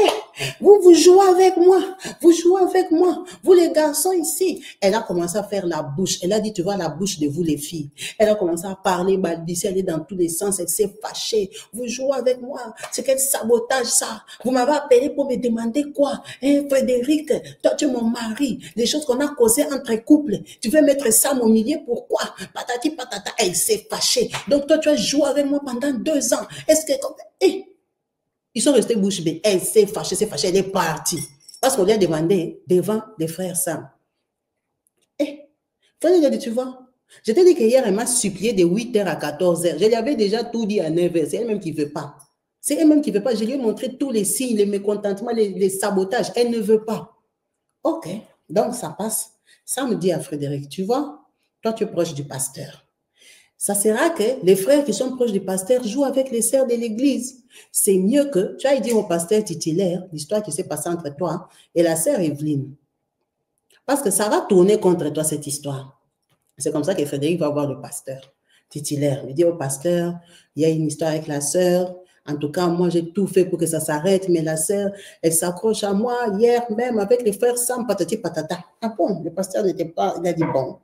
vous jouez avec moi. Vous jouez avec moi. Vous les garçons ici. Elle a commencé à faire la bouche. Elle a dit, tu vois la bouche de vous les filles. Elle a commencé à parler, balbutier, elle est dans tous les sens. Elle s'est fâchée. Vous jouez avec moi. C'est quel sabotage ça. Vous m'avez appelé pour me demander quoi? Hein, Frédéric, toi tu es mon mari. Les choses qu'on a causées entre couples. Tu veux mettre ça au milieu, pourquoi? Patati patata. Elle s'est fâchée. Donc toi tu as joué avec moi pendant 2 ans. Est-ce que... Ils sont restés bouche bée. Elle s'est fâchée, elle est partie. Parce qu'on lui a demandé devant les frères Sam. Frédéric a dit, tu vois, je t'ai dit qu'hier, elle m'a supplié de 8h à 14h. Je lui avais déjà tout dit à 9h. C'est elle-même qui ne veut pas. C'est elle-même qui ne veut pas. Je lui ai montré tous les signes, les mécontentements, les sabotages. Elle ne veut pas. OK. Donc, ça passe. Sam dit à Frédéric, tu vois, toi, tu es proche du pasteur. Ça sera que les frères qui sont proches du pasteur jouent avec les sœurs de l'église. C'est mieux que tu ailles dire au pasteur titulaire l'histoire qui s'est passée entre toi et la sœur Evelyne. Parce que ça va tourner contre toi, cette histoire. C'est comme ça que Frédéric va voir le pasteur titulaire. Il dit au pasteur, il y a une histoire avec la sœur. En tout cas, moi, j'ai tout fait pour que ça s'arrête, mais la sœur, elle s'accroche à moi hier même avec les frères Sam, patati patata. Ah bon, le pasteur n'était pas, il a dit bon,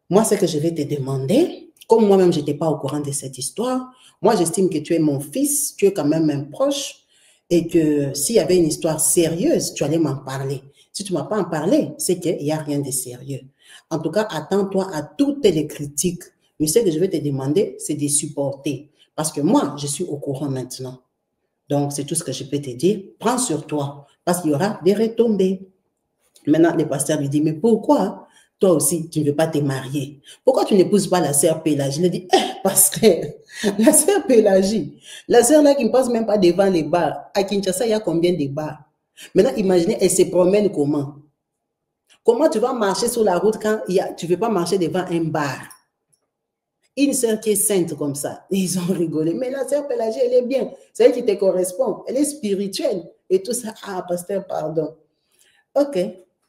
moi, ce que je vais te demander, comme moi-même, je n'étais pas au courant de cette histoire, moi, j'estime que tu es mon fils, tu es quand même un proche, et que s'il y avait une histoire sérieuse, tu allais m'en parler. Si tu ne m'as pas en parlé, c'est qu'il n'y a rien de sérieux. En tout cas, attends-toi à toutes les critiques. Mais ce que je vais te demander, c'est de supporter. Parce que moi, je suis au courant maintenant. Donc, c'est tout ce que je peux te dire. Prends sur toi, parce qu'il y aura des retombées. Maintenant, le pasteur lui dit, mais pourquoi toi aussi, tu ne veux pas te marier? Pourquoi tu n'épouses pas la sœur Pélagie? Il dit, pasteur, la sœur Pélagie, la sœur là qui ne passe même pas devant les bars. À Kinshasa, il y a combien de bars? Maintenant, imaginez, elle se promène comment? Comment tu vas marcher sur la route quand tu ne veux pas marcher devant un bar? Une sœur qui est sainte comme ça. Ils ont rigolé. Mais la sœur Pélagie, elle est bien. C'est elle qui te correspond. Elle est spirituelle. Et tout ça. Ah, pasteur, pardon. Ok,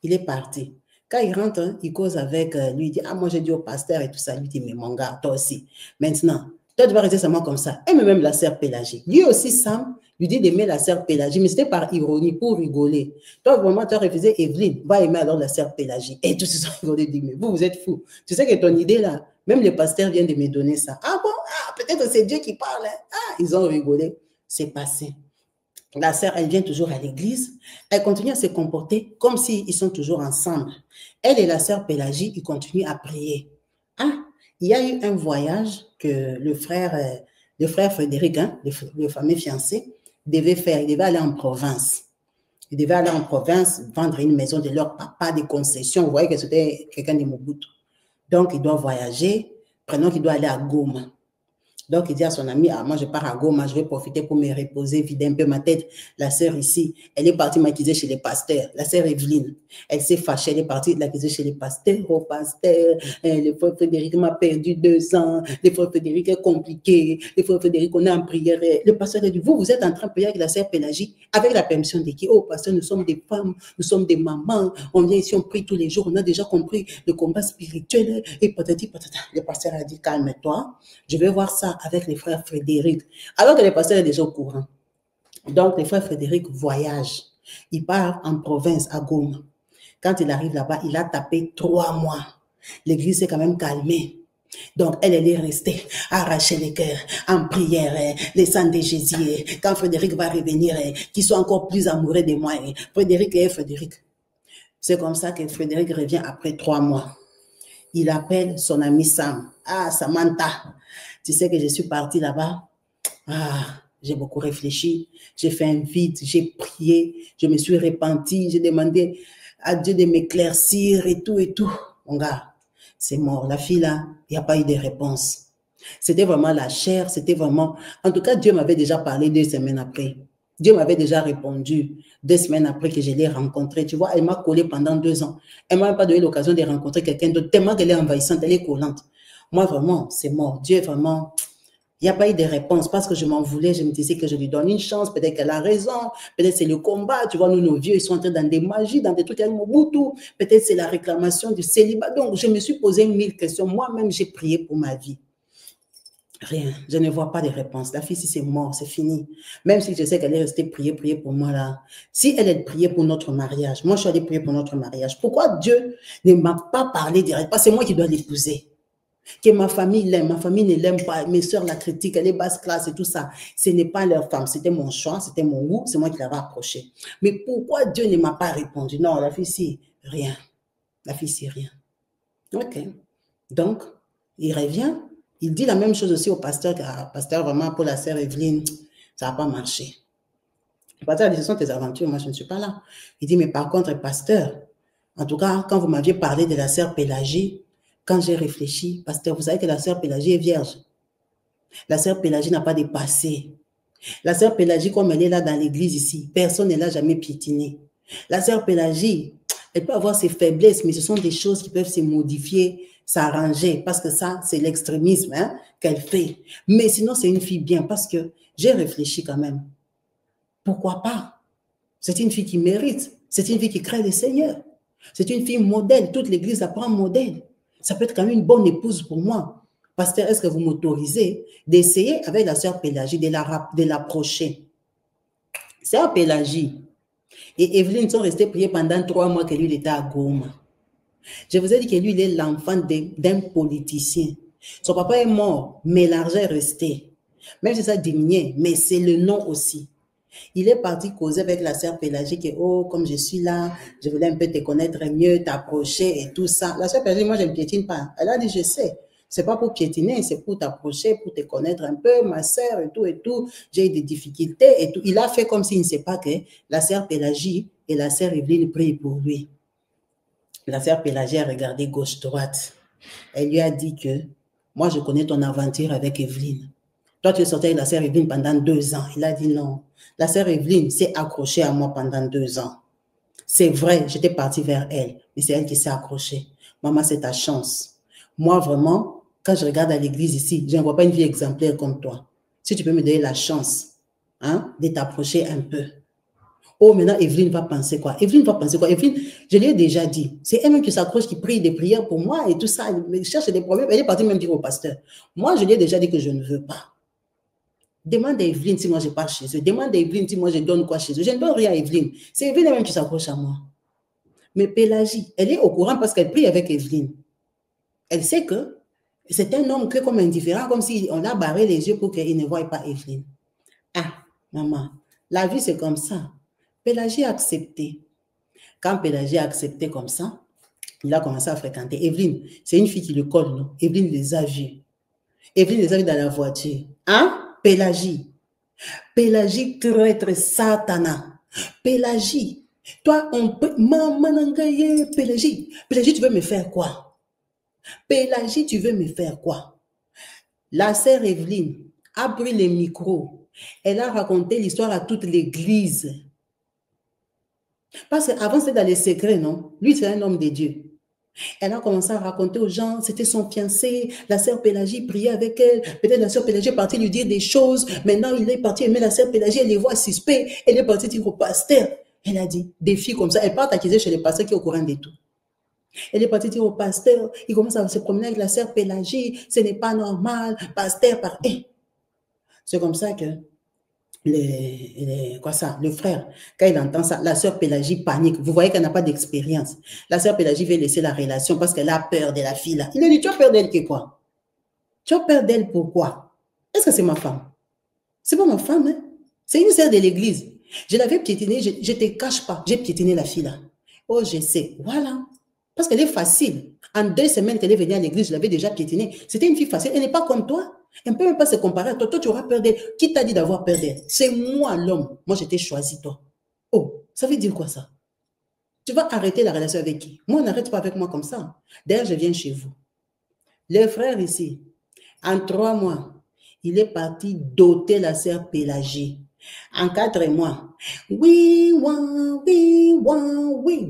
il est parti. Quand il rentre, hein, il cause avec lui, il dit, ah, moi j'ai dit au pasteur et tout ça. Lui dit, mais mon gars, toi aussi. Maintenant, toi, tu vas rester seulement comme ça. Et même la sœur Pélagie. Lui aussi, Sam, lui dit d'aimer la sœur Pélagie, mais c'était par ironie, pour rigoler. Toi, vraiment, tu as refusé Evelyne, va aimer alors la sœur Pélagie. Et tous ils ont rigolé, dit, mais vous êtes fous. Tu sais que ton idée là, même le pasteur vient de me donner ça. Ah bon, ah, peut-être c'est Dieu qui parle. Hein. Ah, ils ont rigolé. C'est passé. La sœur, elle vient toujours à l'église. Elle continue à se comporter comme s'ils sont toujours ensemble. Elle et la sœur Pélagie, ils continuent à prier. Ah, il y a eu un voyage que le frère Frédéric, hein, le fameux fiancé, devait faire. Il devait aller en province. Il devait aller en province, vendre une maison de leur papa, des concessions. Vous voyez que c'était quelqu'un de Mobutu. Donc, il doit voyager. Prenons qu'il doit aller à Goma. Donc, il dit à son ami, ah, moi, je pars à Goma, je vais profiter pour me reposer, vider un peu ma tête. La sœur ici, elle est partie m'accuser chez les pasteurs. La sœur Evelyne, elle s'est fâchée, elle est partie l'accuser chez les pasteurs. Oh, pasteur, le frère Frédéric m'a perdu 2 ans. Le frère Frédéric est compliqué. Le frère Frédéric, on est en prière. Le pasteur a dit, vous êtes en train de prier avec la sœur Pélagie, avec la permission de qui? Oh, pasteur, nous sommes des femmes, nous sommes des mamans. On vient ici, on prie tous les jours. On a déjà compris le combat spirituel. Et patati patata. Le pasteur a dit, calme-toi. Je vais voir ça avec les frères Frédéric. Alors que le pasteur est déjà au courant. Donc, les frères Frédéric voyagent. Il part en province, à Goma. Quand il arrive là-bas, il a tapé 3 mois. L'église s'est quand même calmée. Donc, elle est restée, arracher les cœurs, en prière, les sangs de Jésus. Quand Frédéric va revenir, qu'il soit encore plus amoureux de moi. Frédéric et Frédéric. C'est comme ça que Frédéric revient après 3 mois. Il appelle son ami Sam. Ah, Samantha, tu sais que je suis partie là-bas. Ah, j'ai beaucoup réfléchi. J'ai fait un vide, j'ai prié, je me suis repentie, j'ai demandé à Dieu de m'éclaircir et tout et tout. Mon gars, c'est mort. La fille là, il n'y a pas eu de réponse. C'était vraiment la chair, c'était vraiment... En tout cas, Dieu m'avait déjà parlé 2 semaines après. Dieu m'avait déjà répondu 2 semaines après que je l'ai rencontrée. Tu vois, elle m'a collé pendant 2 ans. Elle ne m'a pas donné l'occasion de rencontrer quelqu'un d'autre, tellement qu'elle est envahissante, elle est collante. Moi, vraiment, c'est mort. Dieu, vraiment, il n'y a pas eu de réponse parce que je m'en voulais. Je me disais que je lui donne une chance. Peut-être qu'elle a raison. Peut-être c'est le combat. Tu vois, nous, nos vieux, ils sont entrés dans des magies, dans des trucs avec Mobutu. Peut-être c'est la réclamation du célibat. Donc, je me suis posé 1000 questions. Moi-même, j'ai prié pour ma vie. Rien, je ne vois pas de réponse. La fille, si c'est mort, c'est fini. Même si je sais qu'elle est restée prier pour moi là. Si elle est priée pour notre mariage, moi je suis allée prier pour notre mariage. Pourquoi Dieu ne m'a pas parlé direct? Parce que c'est moi qui dois l'épouser. Que ma famille l'aime, ma famille ne l'aime pas. Mes soeurs la critiquent, elle est basse classe et tout ça. Ce n'est pas leur femme, c'était mon choix, c'était mon goût, c'est moi qui l'avais approché. Mais pourquoi Dieu ne m'a pas répondu? Non, la fille, si, rien. La fille, si, rien. Ok. Donc, il revient. Il dit la même chose aussi au pasteur, pasteur vraiment pour la sœur Evelyne, ça n'a pas marché. Le pasteur dit, ce sont tes aventures, moi je ne suis pas là. Il dit, mais par contre, pasteur, en tout cas, quand vous m'aviez parlé de la sœur Pélagie, quand j'ai réfléchi, pasteur, vous savez que la sœur Pélagie est vierge. La sœur Pélagie n'a pas de passé. La sœur Pélagie, comme elle est là dans l'église ici, personne ne l'a jamais piétinée. La sœur Pélagie, elle peut avoir ses faiblesses, mais ce sont des choses qui peuvent se modifier, s'arranger, parce que ça, c'est l'extrémisme hein, qu'elle fait. Mais sinon, c'est une fille bien, parce que j'ai réfléchi quand même. Pourquoi pas? C'est une fille qui mérite. C'est une fille qui crée le Seigneur. C'est une fille modèle. Toute l'église la prend modèle. Ça peut être quand même une bonne épouse pour moi. Pasteur, est-ce que vous m'autorisez d'essayer avec la sœur Pélagie, de l'approcher? Sœur Pélagie et Evelyne sont restées priées pendant 3 mois que lui, il était à Goma. Je vous ai dit que lui, il est l'enfant d'un politicien. Son papa est mort, mais l'argent est resté. Même si ça diminuait, mais c'est le nom aussi. Il est parti causer avec la sœur Pélagie que, oh, comme je suis là, je voulais un peu te connaître mieux, t'approcher et tout ça. La sœur Pélagie, moi, je ne piétine pas. Elle a dit, je sais. C'est pas pour piétiner, c'est pour t'approcher, pour te connaître un peu, ma sœur et tout. J'ai eu des difficultés et tout. Il a fait comme s'il ne sait pas que la sœur Pélagie et la sœur Evelyne prient pour lui. La sœur Pélagie a regardé gauche-droite. Elle lui a dit que moi, je connais ton aventure avec Evelyne. Toi, tu es sorti avec la sœur Evelyne pendant 2 ans. Il a dit non. La sœur Evelyne s'est accrochée à moi pendant 2 ans. C'est vrai, j'étais partie vers elle, mais c'est elle qui s'est accrochée. Maman, c'est ta chance. Moi, vraiment, quand je regarde à l'église ici, je ne vois pas une vie exemplaire comme toi. Si tu peux me donner la chance, hein, de t'approcher un peu. Oh, maintenant, Evelyne va penser quoi? Evelyne va penser quoi? Evelyne, je lui ai déjà dit, c'est elle-même qui s'accroche, qui prie des prières pour moi et tout ça. Elle cherche des problèmes. Elle est partie même dire au pasteur. Moi, je lui ai déjà dit que je ne veux pas. Demande à Evelyne si moi je pars chez eux. Demande à Evelyne si moi je donne quoi chez eux. Je ne donne rien à Evelyne. C'est Evelyne elle-même qui s'accroche à moi. Mais Pélagie, elle est au courant parce qu'elle prie avec Evelyne. Elle sait que c'est un homme que comme indifférent, comme si on a barré les yeux pour qu'il ne voie pas Evelyne. Ah, maman, la vie c'est comme ça. Pélagie a accepté. Quand Pélagie a accepté comme ça, il a commencé à fréquenter. Evelyne, c'est une fille qui le colle, non? Evelyne les a vus. Evelyne les a vus dans la voiture. Hein? Pélagie. Pélagie, traître satana. Pélagie. Toi, on peut... Maman, Pélagie. Pélagie, tu veux me faire quoi? Pélagie, tu veux me faire quoi? La sœur Evelyne a pris les micros. Elle a raconté l'histoire à toute l'église. Parce qu'avant, c'était dans les secrets, non? Lui, c'est un homme de Dieu. Elle a commencé à raconter aux gens, c'était son fiancé, la sœur Pélagie priait avec elle, peut-être la sœur Pélagie est partie lui dire des choses, maintenant il est parti aimer la sœur Pélagie, elle les voit suspect, elle est partie dire au pasteur. Elle a dit, des filles comme ça, elle part accuser chez le pasteur qui est au courant de tout. Elle est partie dire au pasteur, il commence à se promener avec la sœur Pélagie, ce n'est pas normal, pasteur par... C'est comme ça que le frère, quand il entend ça, la sœur Pélagie panique. Vous voyez qu'elle n'a pas d'expérience. La sœur Pélagie veut laisser la relation parce qu'elle a peur de la fille là. Il lui dit, tu as peur d'elle que quoi? Tu as peur d'elle pourquoi? Est-ce que c'est ma femme? C'est pas ma femme, hein? C'est une sœur de l'église. Je l'avais piétinée, je ne te cache pas, j'ai piétiné la fille là. Oh, je sais, voilà. Parce qu'elle est facile. En 2 semaines qu'elle est venue à l'église, je l'avais déjà piétinée. C'était une fille facile, elle n'est pas comme toi. Elle ne peut même pas se comparer à toi. Toi, tu auras peur d'elle. Qui t'a dit d'avoir peur d'elle? C'est moi l'homme. Moi, je t'ai choisi, toi. Oh, ça veut dire quoi ça? Tu vas arrêter la relation avec qui? Moi, on n'arrête pas avec moi comme ça. D'ailleurs, je viens chez vous. Les frères ici, en 3 mois, il est parti doter la sœur Pélagie. En 4 mois, oui,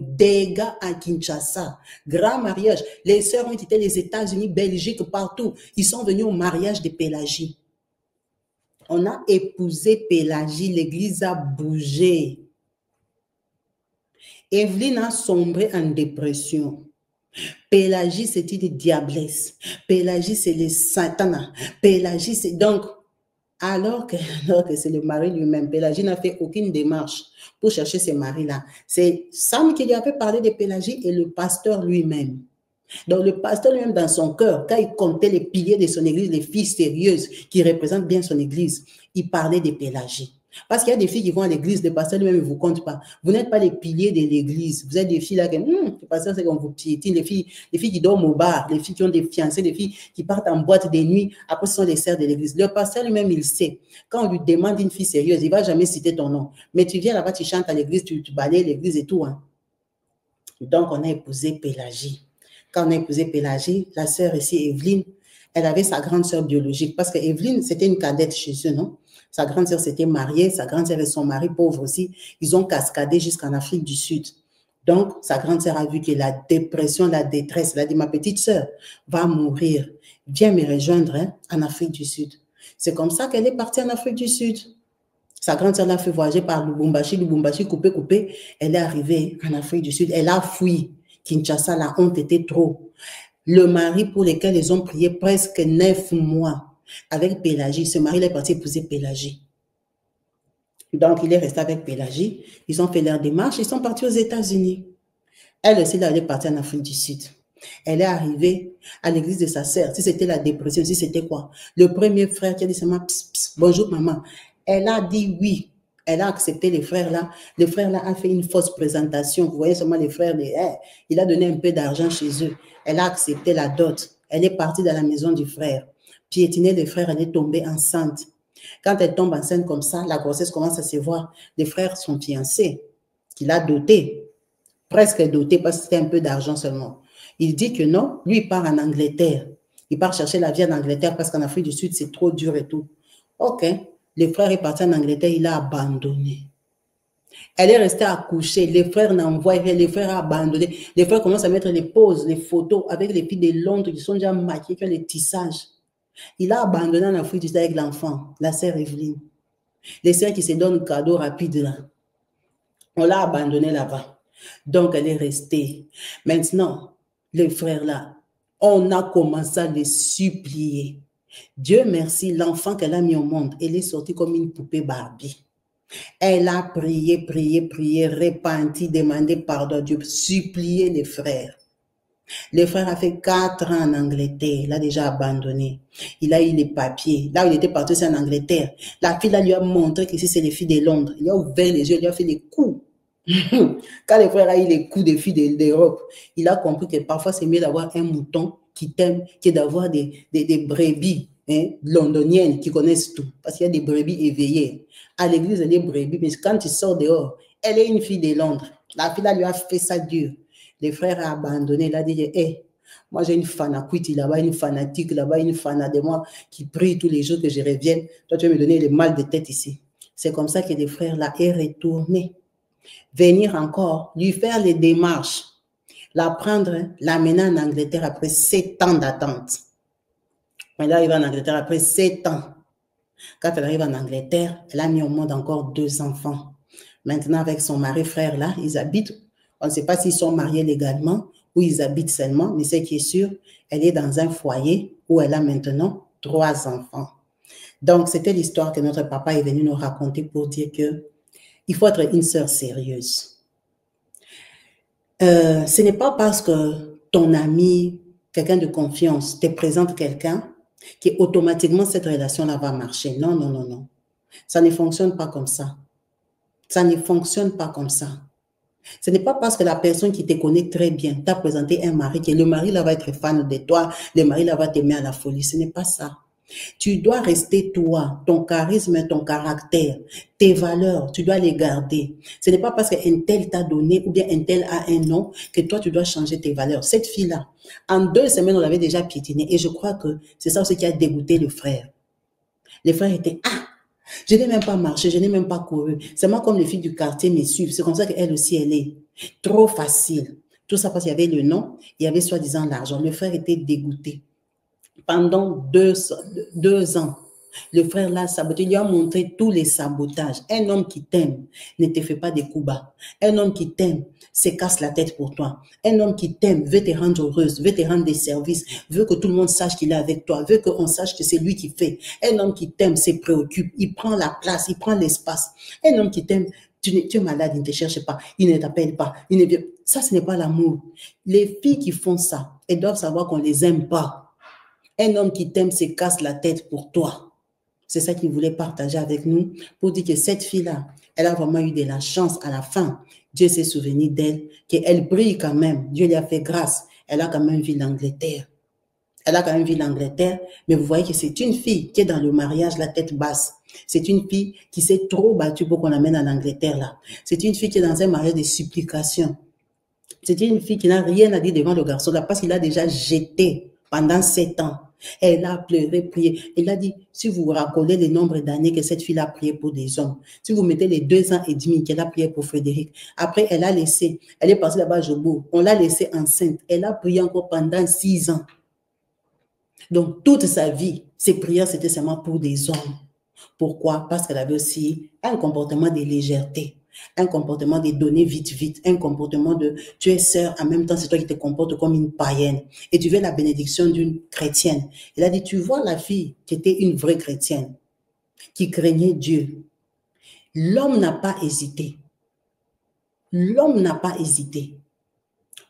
dégâts à Kinshasa, grand mariage. Les sœurs ont quitté les États-Unis, Belgique, partout. Ils sont venus au mariage de Pélagie. On a épousé Pélagie, l'église a bougé. Evelyne a sombré en dépression. Pélagie, c'est une diablesse. Pélagie, c'est le Satan. Pélagie, c'est donc... Alors que c'est le mari lui-même. Pélagie n'a fait aucune démarche pour chercher ce mari-là. C'est Sam qui lui avait parlé de Pélagie et le pasteur lui-même. Donc le pasteur lui-même dans son cœur, quand il comptait les piliers de son église, les filles sérieuses qui représentent bien son église, il parlait de Pélagie. Parce qu'il y a des filles qui vont à l'église, le pasteur lui-même ne vous compte pas. Vous n'êtes pas les piliers de l'église. Vous êtes des filles là que, le pasteur, c'est qu'on vous piétine. Les filles qui dorment au bar, les filles qui ont des fiancés, les filles qui partent en boîte des nuits, après ce sont les sœurs de l'église. Le pasteur lui-même, il sait. Quand on lui demande une fille sérieuse, il ne va jamais citer ton nom. Mais tu viens là-bas, tu chantes à l'église, tu balayes l'église et tout. Hein. Donc, on a épousé Pélagie. Quand on a épousé Pélagie, la sœur ici, Evelyne, elle avait sa grande sœur biologique. Parce que Evelyne, c'était une cadette chez eux, non? Sa grande sœur s'était mariée, sa grande sœur et son mari, pauvre aussi, ils ont cascadé jusqu'en Afrique du Sud. Donc, sa grande sœur a vu que la dépression, la détresse, elle a dit, ma petite sœur va mourir. Viens me rejoindre hein, en Afrique du Sud. C'est comme ça qu'elle est partie en Afrique du Sud. Sa grande sœur l'a fait voyager par Lubumbashi, coupé. Elle est arrivée en Afrique du Sud. Elle a fui. Kinshasa, la honte était trop. Le mari pour lequel ils ont prié presque 9 mois avec Pélagie. Ce mari est parti épouser Pélagie. Donc, il est resté avec Pélagie. Ils ont fait leur démarche. Ils sont partis aux États-Unis. Elle aussi, elle est partie en Afrique du Sud. Elle est arrivée à l'église de sa sœur. Si c'était la dépression, si c'était quoi? Le premier frère qui a dit seulement, bonjour maman. Elle a dit oui. Elle a accepté les frères là. Le frère là a fait une fausse présentation. Vous voyez seulement les frères. Il a donné un peu d'argent chez eux. Elle a accepté la dot. Elle est partie dans la maison du frère. Piétiner les frères, elle est tombée enceinte. Quand elle tombe enceinte comme ça, la grossesse commence à se voir. Les frères sont fiancés, qu'il a doté, presque doté parce que c'était un peu d'argent seulement. Il dit que non, lui il part en Angleterre. Il part chercher la vie en Angleterre parce qu'en Afrique du Sud, c'est trop dur et tout. Ok. Le frère est parti en Angleterre, il a abandonné. Elle est restée accouchée. Les frères n'envoient rien. Les frères ont abandonné. Les frères commencent à mettre les poses, les photos avec les filles de Londres qui sont déjà maquillées, qui ont les tissages. Il a abandonné en Afrique du Sud avec l'enfant, la sœur Evelyne. Les sœurs qui se donnent cadeau rapide là. On l'a abandonné là-bas. Donc, elle est restée. Maintenant, les frères là, on a commencé à les supplier. Dieu merci, l'enfant qu'elle a mis au monde, elle est sortie comme une poupée Barbie. Elle a prié, prié, prié, repenti, demandé pardon à Dieu, supplié les frères. Le frère a fait 4 ans en Angleterre. Il a déjà abandonné. Il a eu les papiers. Là où il était parti, c'est en Angleterre. La fille là, lui a montré qu'ici, c'est les filles de Londres. Il a ouvert les yeux, il lui a fait les coups. Quand le frère a eu les coups des filles d'Europe, il a compris que parfois, c'est mieux d'avoir un mouton qui t'aime que d'avoir des brebis londoniennes qui connaissent tout. Parce qu'il y a des brebis éveillées. À l'église, il y a des brebis, mais quand tu sors dehors, elle est une fille de Londres. La fille là, lui a fait ça dur. Les frères ont abandonné. Il a dit, hey, moi j'ai une fanaquite là-bas, une fanatique là-bas, une fana de moi qui prie tous les jours que je revienne. Toi, tu vas me donner le mal de tête ici. C'est comme ça que les frères là est retourné. Venir encore, lui faire les démarches, la prendre, l'amener en Angleterre après 7 ans d'attente. Elle arrive en Angleterre après 7 ans. Quand elle arrive en Angleterre, elle a mis au monde encore 2 enfants. Maintenant, avec son mari frère là, ils habitent. On ne sait pas s'ils sont mariés légalement ou ils habitent seulement, mais ce qui est sûr, elle est dans un foyer où elle a maintenant 3 enfants. Donc, c'était l'histoire que notre papa est venu nous raconter pour dire que il faut être une sœur sérieuse. Ce n'est pas parce que ton ami, quelqu'un de confiance, te présente quelqu'un qu'automatiquement cette relation-là va marcher. Non, non, non, non. Ça ne fonctionne pas comme ça. Ça ne fonctionne pas comme ça. Ce n'est pas parce que la personne qui te connaît très bien t'a présenté un mari que le mari là va être fan de toi, le mari là va t'aimer à la folie. Ce n'est pas ça. Tu dois rester toi, ton charisme, ton caractère, tes valeurs, tu dois les garder. Ce n'est pas parce qu'un tel t'a donné ou bien un tel a un nom que toi tu dois changer tes valeurs. Cette fille-là, en 2 semaines, on l'avait déjà piétinée et je crois que c'est ça aussi qui a dégoûté le frère. Les frères étaient, je n'ai même pas marché, je n'ai même pas couru. C'est moi comme les filles du quartier me suivent. C'est comme ça qu'elle aussi, elle est trop facile. Tout ça parce qu'il y avait le nom, il y avait soi-disant l'argent. Le frère était dégoûté. Pendant 2 ans, le frère l'a saboté. Il lui a montré tous les sabotages. Un homme qui t'aime ne te fait pas des coups bas. Un homme qui t'aime se casse la tête pour toi. Un homme qui t'aime veut te rendre heureuse, veut te rendre des services, veut que tout le monde sache qu'il est avec toi, veut qu'on sache que c'est lui qui fait. Un homme qui t'aime se préoccupe, il prend la place, il prend l'espace. Un homme qui t'aime, tu es malade, il ne te cherche pas, il ne t'appelle pas. Ça, ce n'est pas l'amour. Les filles qui font ça, elles doivent savoir qu'on ne les aime pas. Un homme qui t'aime se casse la tête pour toi. C'est ça qu'il voulait partager avec nous pour dire que cette fille-là, elle a vraiment eu de la chance à la fin. Dieu s'est souvenu d'elle, qu'elle brille quand même. Dieu lui a fait grâce. Elle a quand même vu l'Angleterre. Elle a quand même vu l'Angleterre, mais vous voyez que c'est une fille qui est dans le mariage la tête basse. C'est une fille qui s'est trop battue pour qu'on l'amène en Angleterre là. C'est une fille qui est dans un mariage de supplication. C'est une fille qui n'a rien à dire devant le garçon là parce qu'il a déjà jeté pendant 7 ans. Elle a pleuré, prié. Elle a dit, si vous racolez le nombre d'années que cette fille a prié pour des hommes, si vous mettez les 2 ans et demi qu'elle a prié pour Frédéric, après elle a laissé, elle est partie là-bas à Jobourg, on l'a laissée enceinte. Elle a prié encore pendant 6 ans. Donc toute sa vie, ses prières c'était seulement pour des hommes. Pourquoi? Parce qu'elle avait aussi un comportement de légèreté. Un comportement de donner vite, vite. Un comportement de tu es sœur, en même temps c'est toi qui te comportes comme une païenne. Et tu veux la bénédiction d'une chrétienne. Elle a dit, tu vois la fille qui était une vraie chrétienne, qui craignait Dieu. L'homme n'a pas hésité. L'homme n'a pas hésité.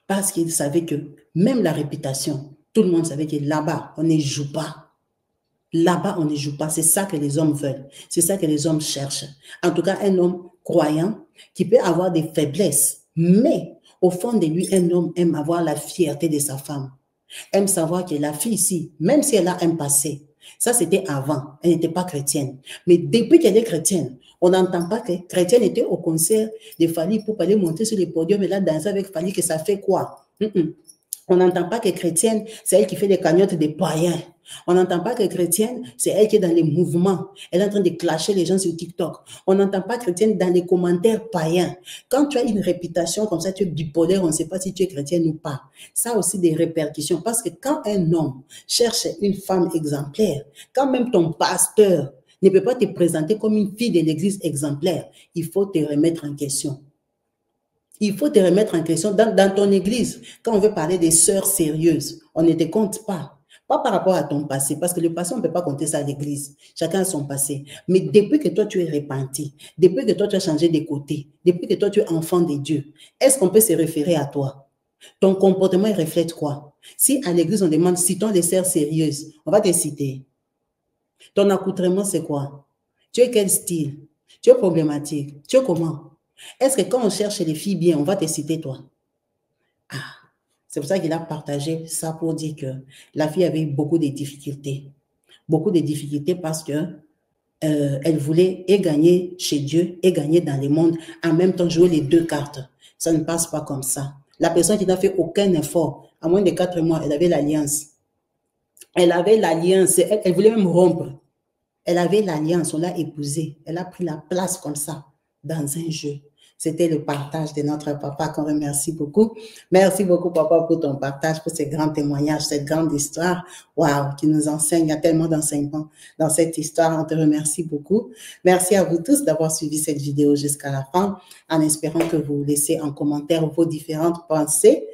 Parce qu'il savait que même la réputation, tout le monde savait que là-bas, on ne joue pas. Là-bas, on ne joue pas. C'est ça que les hommes veulent. C'est ça que les hommes cherchent. En tout cas, un homme croyant qui peut avoir des faiblesses, mais au fond de lui, un homme aime avoir la fierté de sa femme. Aime savoir que la fille ici, même si elle a un passé, ça c'était avant, elle n'était pas chrétienne. Mais depuis qu'elle est chrétienne, on n'entend pas que chrétienne était au concert de Fally pour aller monter sur le podium et là danser avec Fally, que ça fait quoi? On n'entend pas que chrétienne, c'est elle qui fait les cagnottes des païens. On n'entend pas que chrétienne, c'est elle qui est dans les mouvements. Elle est en train de clasher les gens sur TikTok. On n'entend pas chrétienne dans les commentaires païens. Quand tu as une réputation comme ça, tu es bipolaire, on ne sait pas si tu es chrétienne ou pas. Ça a aussi des répercussions. Parce que quand un homme cherche une femme exemplaire, quand même ton pasteur ne peut pas te présenter comme une fille de l'église exemplaire, il faut te remettre en question. Il faut te remettre en question dans ton église. Quand on veut parler des sœurs sérieuses, on ne te compte pas. Pas par rapport à ton passé, parce que le passé, on ne peut pas compter ça à l'église. Chacun a son passé. Mais depuis que toi, tu es repenti, depuis que toi, tu as changé de côté, depuis que toi, tu es enfant de Dieu, est-ce qu'on peut se référer à toi? Ton comportement, il reflète quoi? Si à l'église, on demande, citons des sœurs sérieuses, on va te citer. Ton accoutrement, c'est quoi? Tu es quel style? Tu es problématique? Tu es comment? Est-ce que quand on cherche les filles bien, on va te citer toi? Ah, c'est pour ça qu'il a partagé ça pour dire que la fille avait beaucoup de difficultés. Beaucoup de difficultés parce que elle voulait et gagner chez Dieu et gagner dans le monde, en même temps jouer les deux cartes. Ça ne passe pas comme ça. La personne qui n'a fait aucun effort, à moins de 4 mois, elle avait l'alliance. Elle avait l'alliance, elle voulait même rompre. Elle avait l'alliance, on l'a épousée. Elle a pris la place comme ça, dans un jeu. C'était le partage de notre papa qu'on remercie beaucoup. Merci beaucoup, papa, pour ton partage, pour ces grands témoignages, cette grande histoire. Waouh, qui nous enseigne. Il y a tellement d'enseignements dans cette histoire. On te remercie beaucoup. Merci à vous tous d'avoir suivi cette vidéo jusqu'à la fin, en espérant que vous laissez en commentaire vos différentes pensées,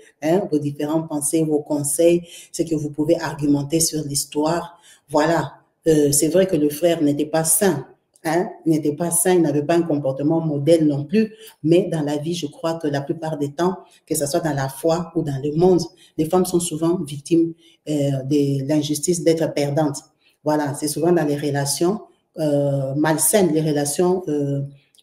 vos différentes pensées, vos conseils, ce que vous pouvez argumenter sur l'histoire. Voilà. C'est vrai que le frère n'était pas saint. Il n'était pas sain, il n'avait pas un comportement modèle non plus, mais dans la vie, je crois que la plupart des temps, que ce soit dans la foi ou dans le monde, les femmes sont souvent victimes de l'injustice d'être perdantes. Voilà, c'est souvent dans les relations malsaines, les relations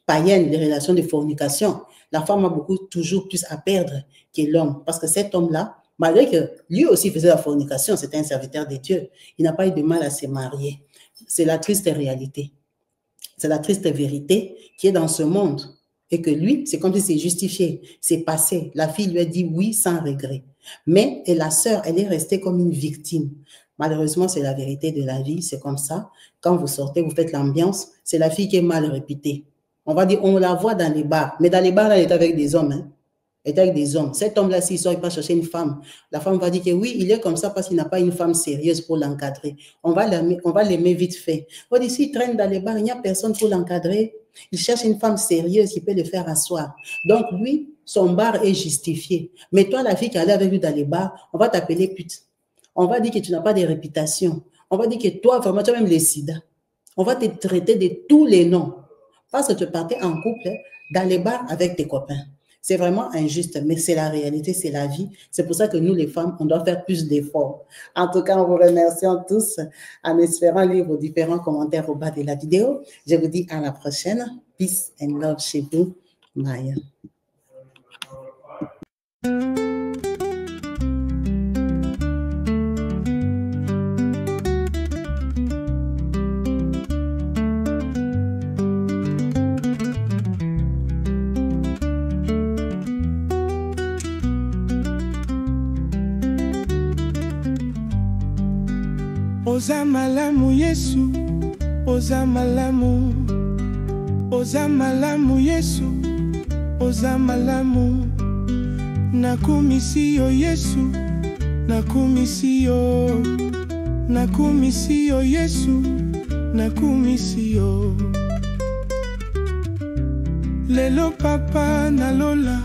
païennes, les relations de fornication. La femme a toujours plus à perdre que l'homme, parce que cet homme-là, malgré que lui aussi faisait la fornication, c'était un serviteur de Dieu, il n'a pas eu de mal à se marier. C'est la triste réalité. C'est la triste vérité qui est dans ce monde. Et que lui, c'est comme si c'est justifié, c'est passé. La fille lui a dit oui sans regret. Mais et la sœur, elle est restée comme une victime. Malheureusement, c'est la vérité de la vie, c'est comme ça. Quand vous sortez, vous faites l'ambiance, c'est la fille qui est mal réputée. On va dire, on la voit dans les bars. Mais dans les bars, elle est avec des hommes. Elle est avec des hommes. Cet homme-là, s'il sort, il va chercher une femme. La femme va dire que oui, il est comme ça parce qu'il n'a pas une femme sérieuse pour l'encadrer. On va l'aimer vite fait. On dit, s'il traîne dans les bars, il n'y a personne pour l'encadrer. Il cherche une femme sérieuse qui peut le faire asseoir. Donc, lui, son bar est justifié. Mais toi, la fille qui allait avec lui dans les bars, on va t'appeler pute. On va dire que tu n'as pas de réputation. On va dire que toi, vraiment, tu as même les sida. On va te traiter de tous les noms. Parce que tu partais en couple dans les bars avec tes copains. C'est vraiment injuste, mais c'est la réalité, c'est la vie. C'est pour ça que nous, les femmes, on doit faire plus d'efforts. En tout cas, en vous remerciant tous, en espérant lire vos différents commentaires au bas de la vidéo. Je vous dis à la prochaine. Peace and love chez vous. Maya. Oza malamu Yesu, oza malamu, oza malamu Yesu, oza malamu. Nakumisi yo Yesu, nakumisi yo, nakumisi yo Yesu, nakumisi yo. Lelo papa nalola,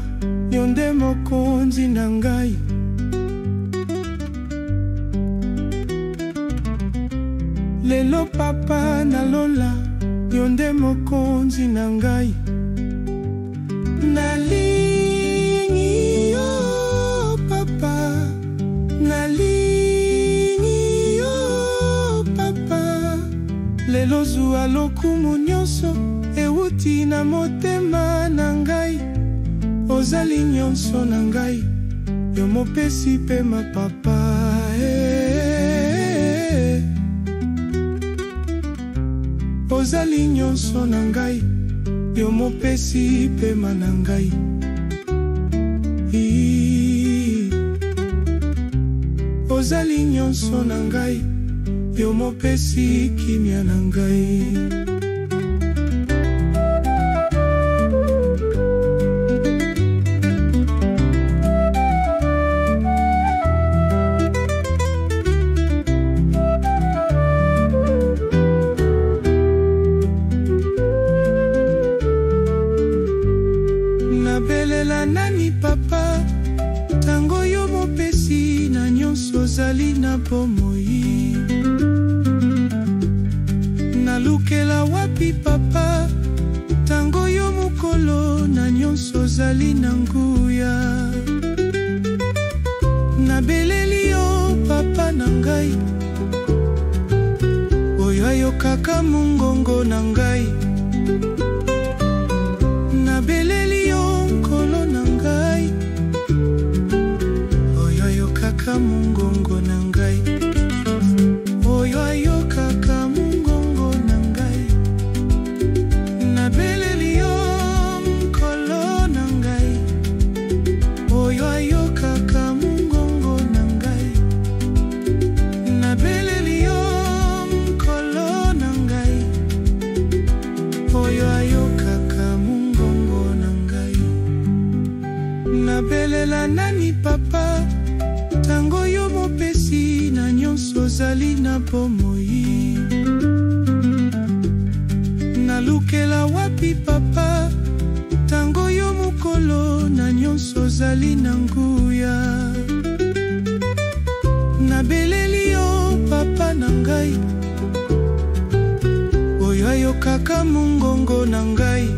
yonde mokonzi na ngai. Lelo papa nalola, yonde mokonzi na ngai. Nalingi yo papa, nalingi yo papa. Lelo zuwa lokumu nyonso, euti na motema na ngai. Ozali nyonso na ngai, yo mopesi pe ma papa. Ozali nyonso na ngai, yo mopesi pe ma na ngai. ozali nyonso na ngai, yo mopesi kimia na ngai. Nabelela nani papa, tango yo mopesi na nyonso ozali na bomoi. Nalukela wapi papa, tango yo mokolo na nyonso ozali na nguya. Nabeleli yo papa na ngai, oyo ayokaka mongongo na ngai. Nabeleli yo nkolo na ngai, oyo ayokaka mongongo na ngai. Oyo ayokaka mongongo na ngai. Nabeleli yo nkolo na ngai, oyo ayokaka mongongo na ngai. Nabeleli yo nkolo na ngai, oyo ayokaka mongongo na ngai. Nabelela nani papa, tango yo mopesi na nyonso ozali na bomoi. Nalukela wapi papa, tango yo mokolo na nyonso ozali na nguya. Nabeleli yo papa na ngai, oyo ayokaka mongongo na ngai.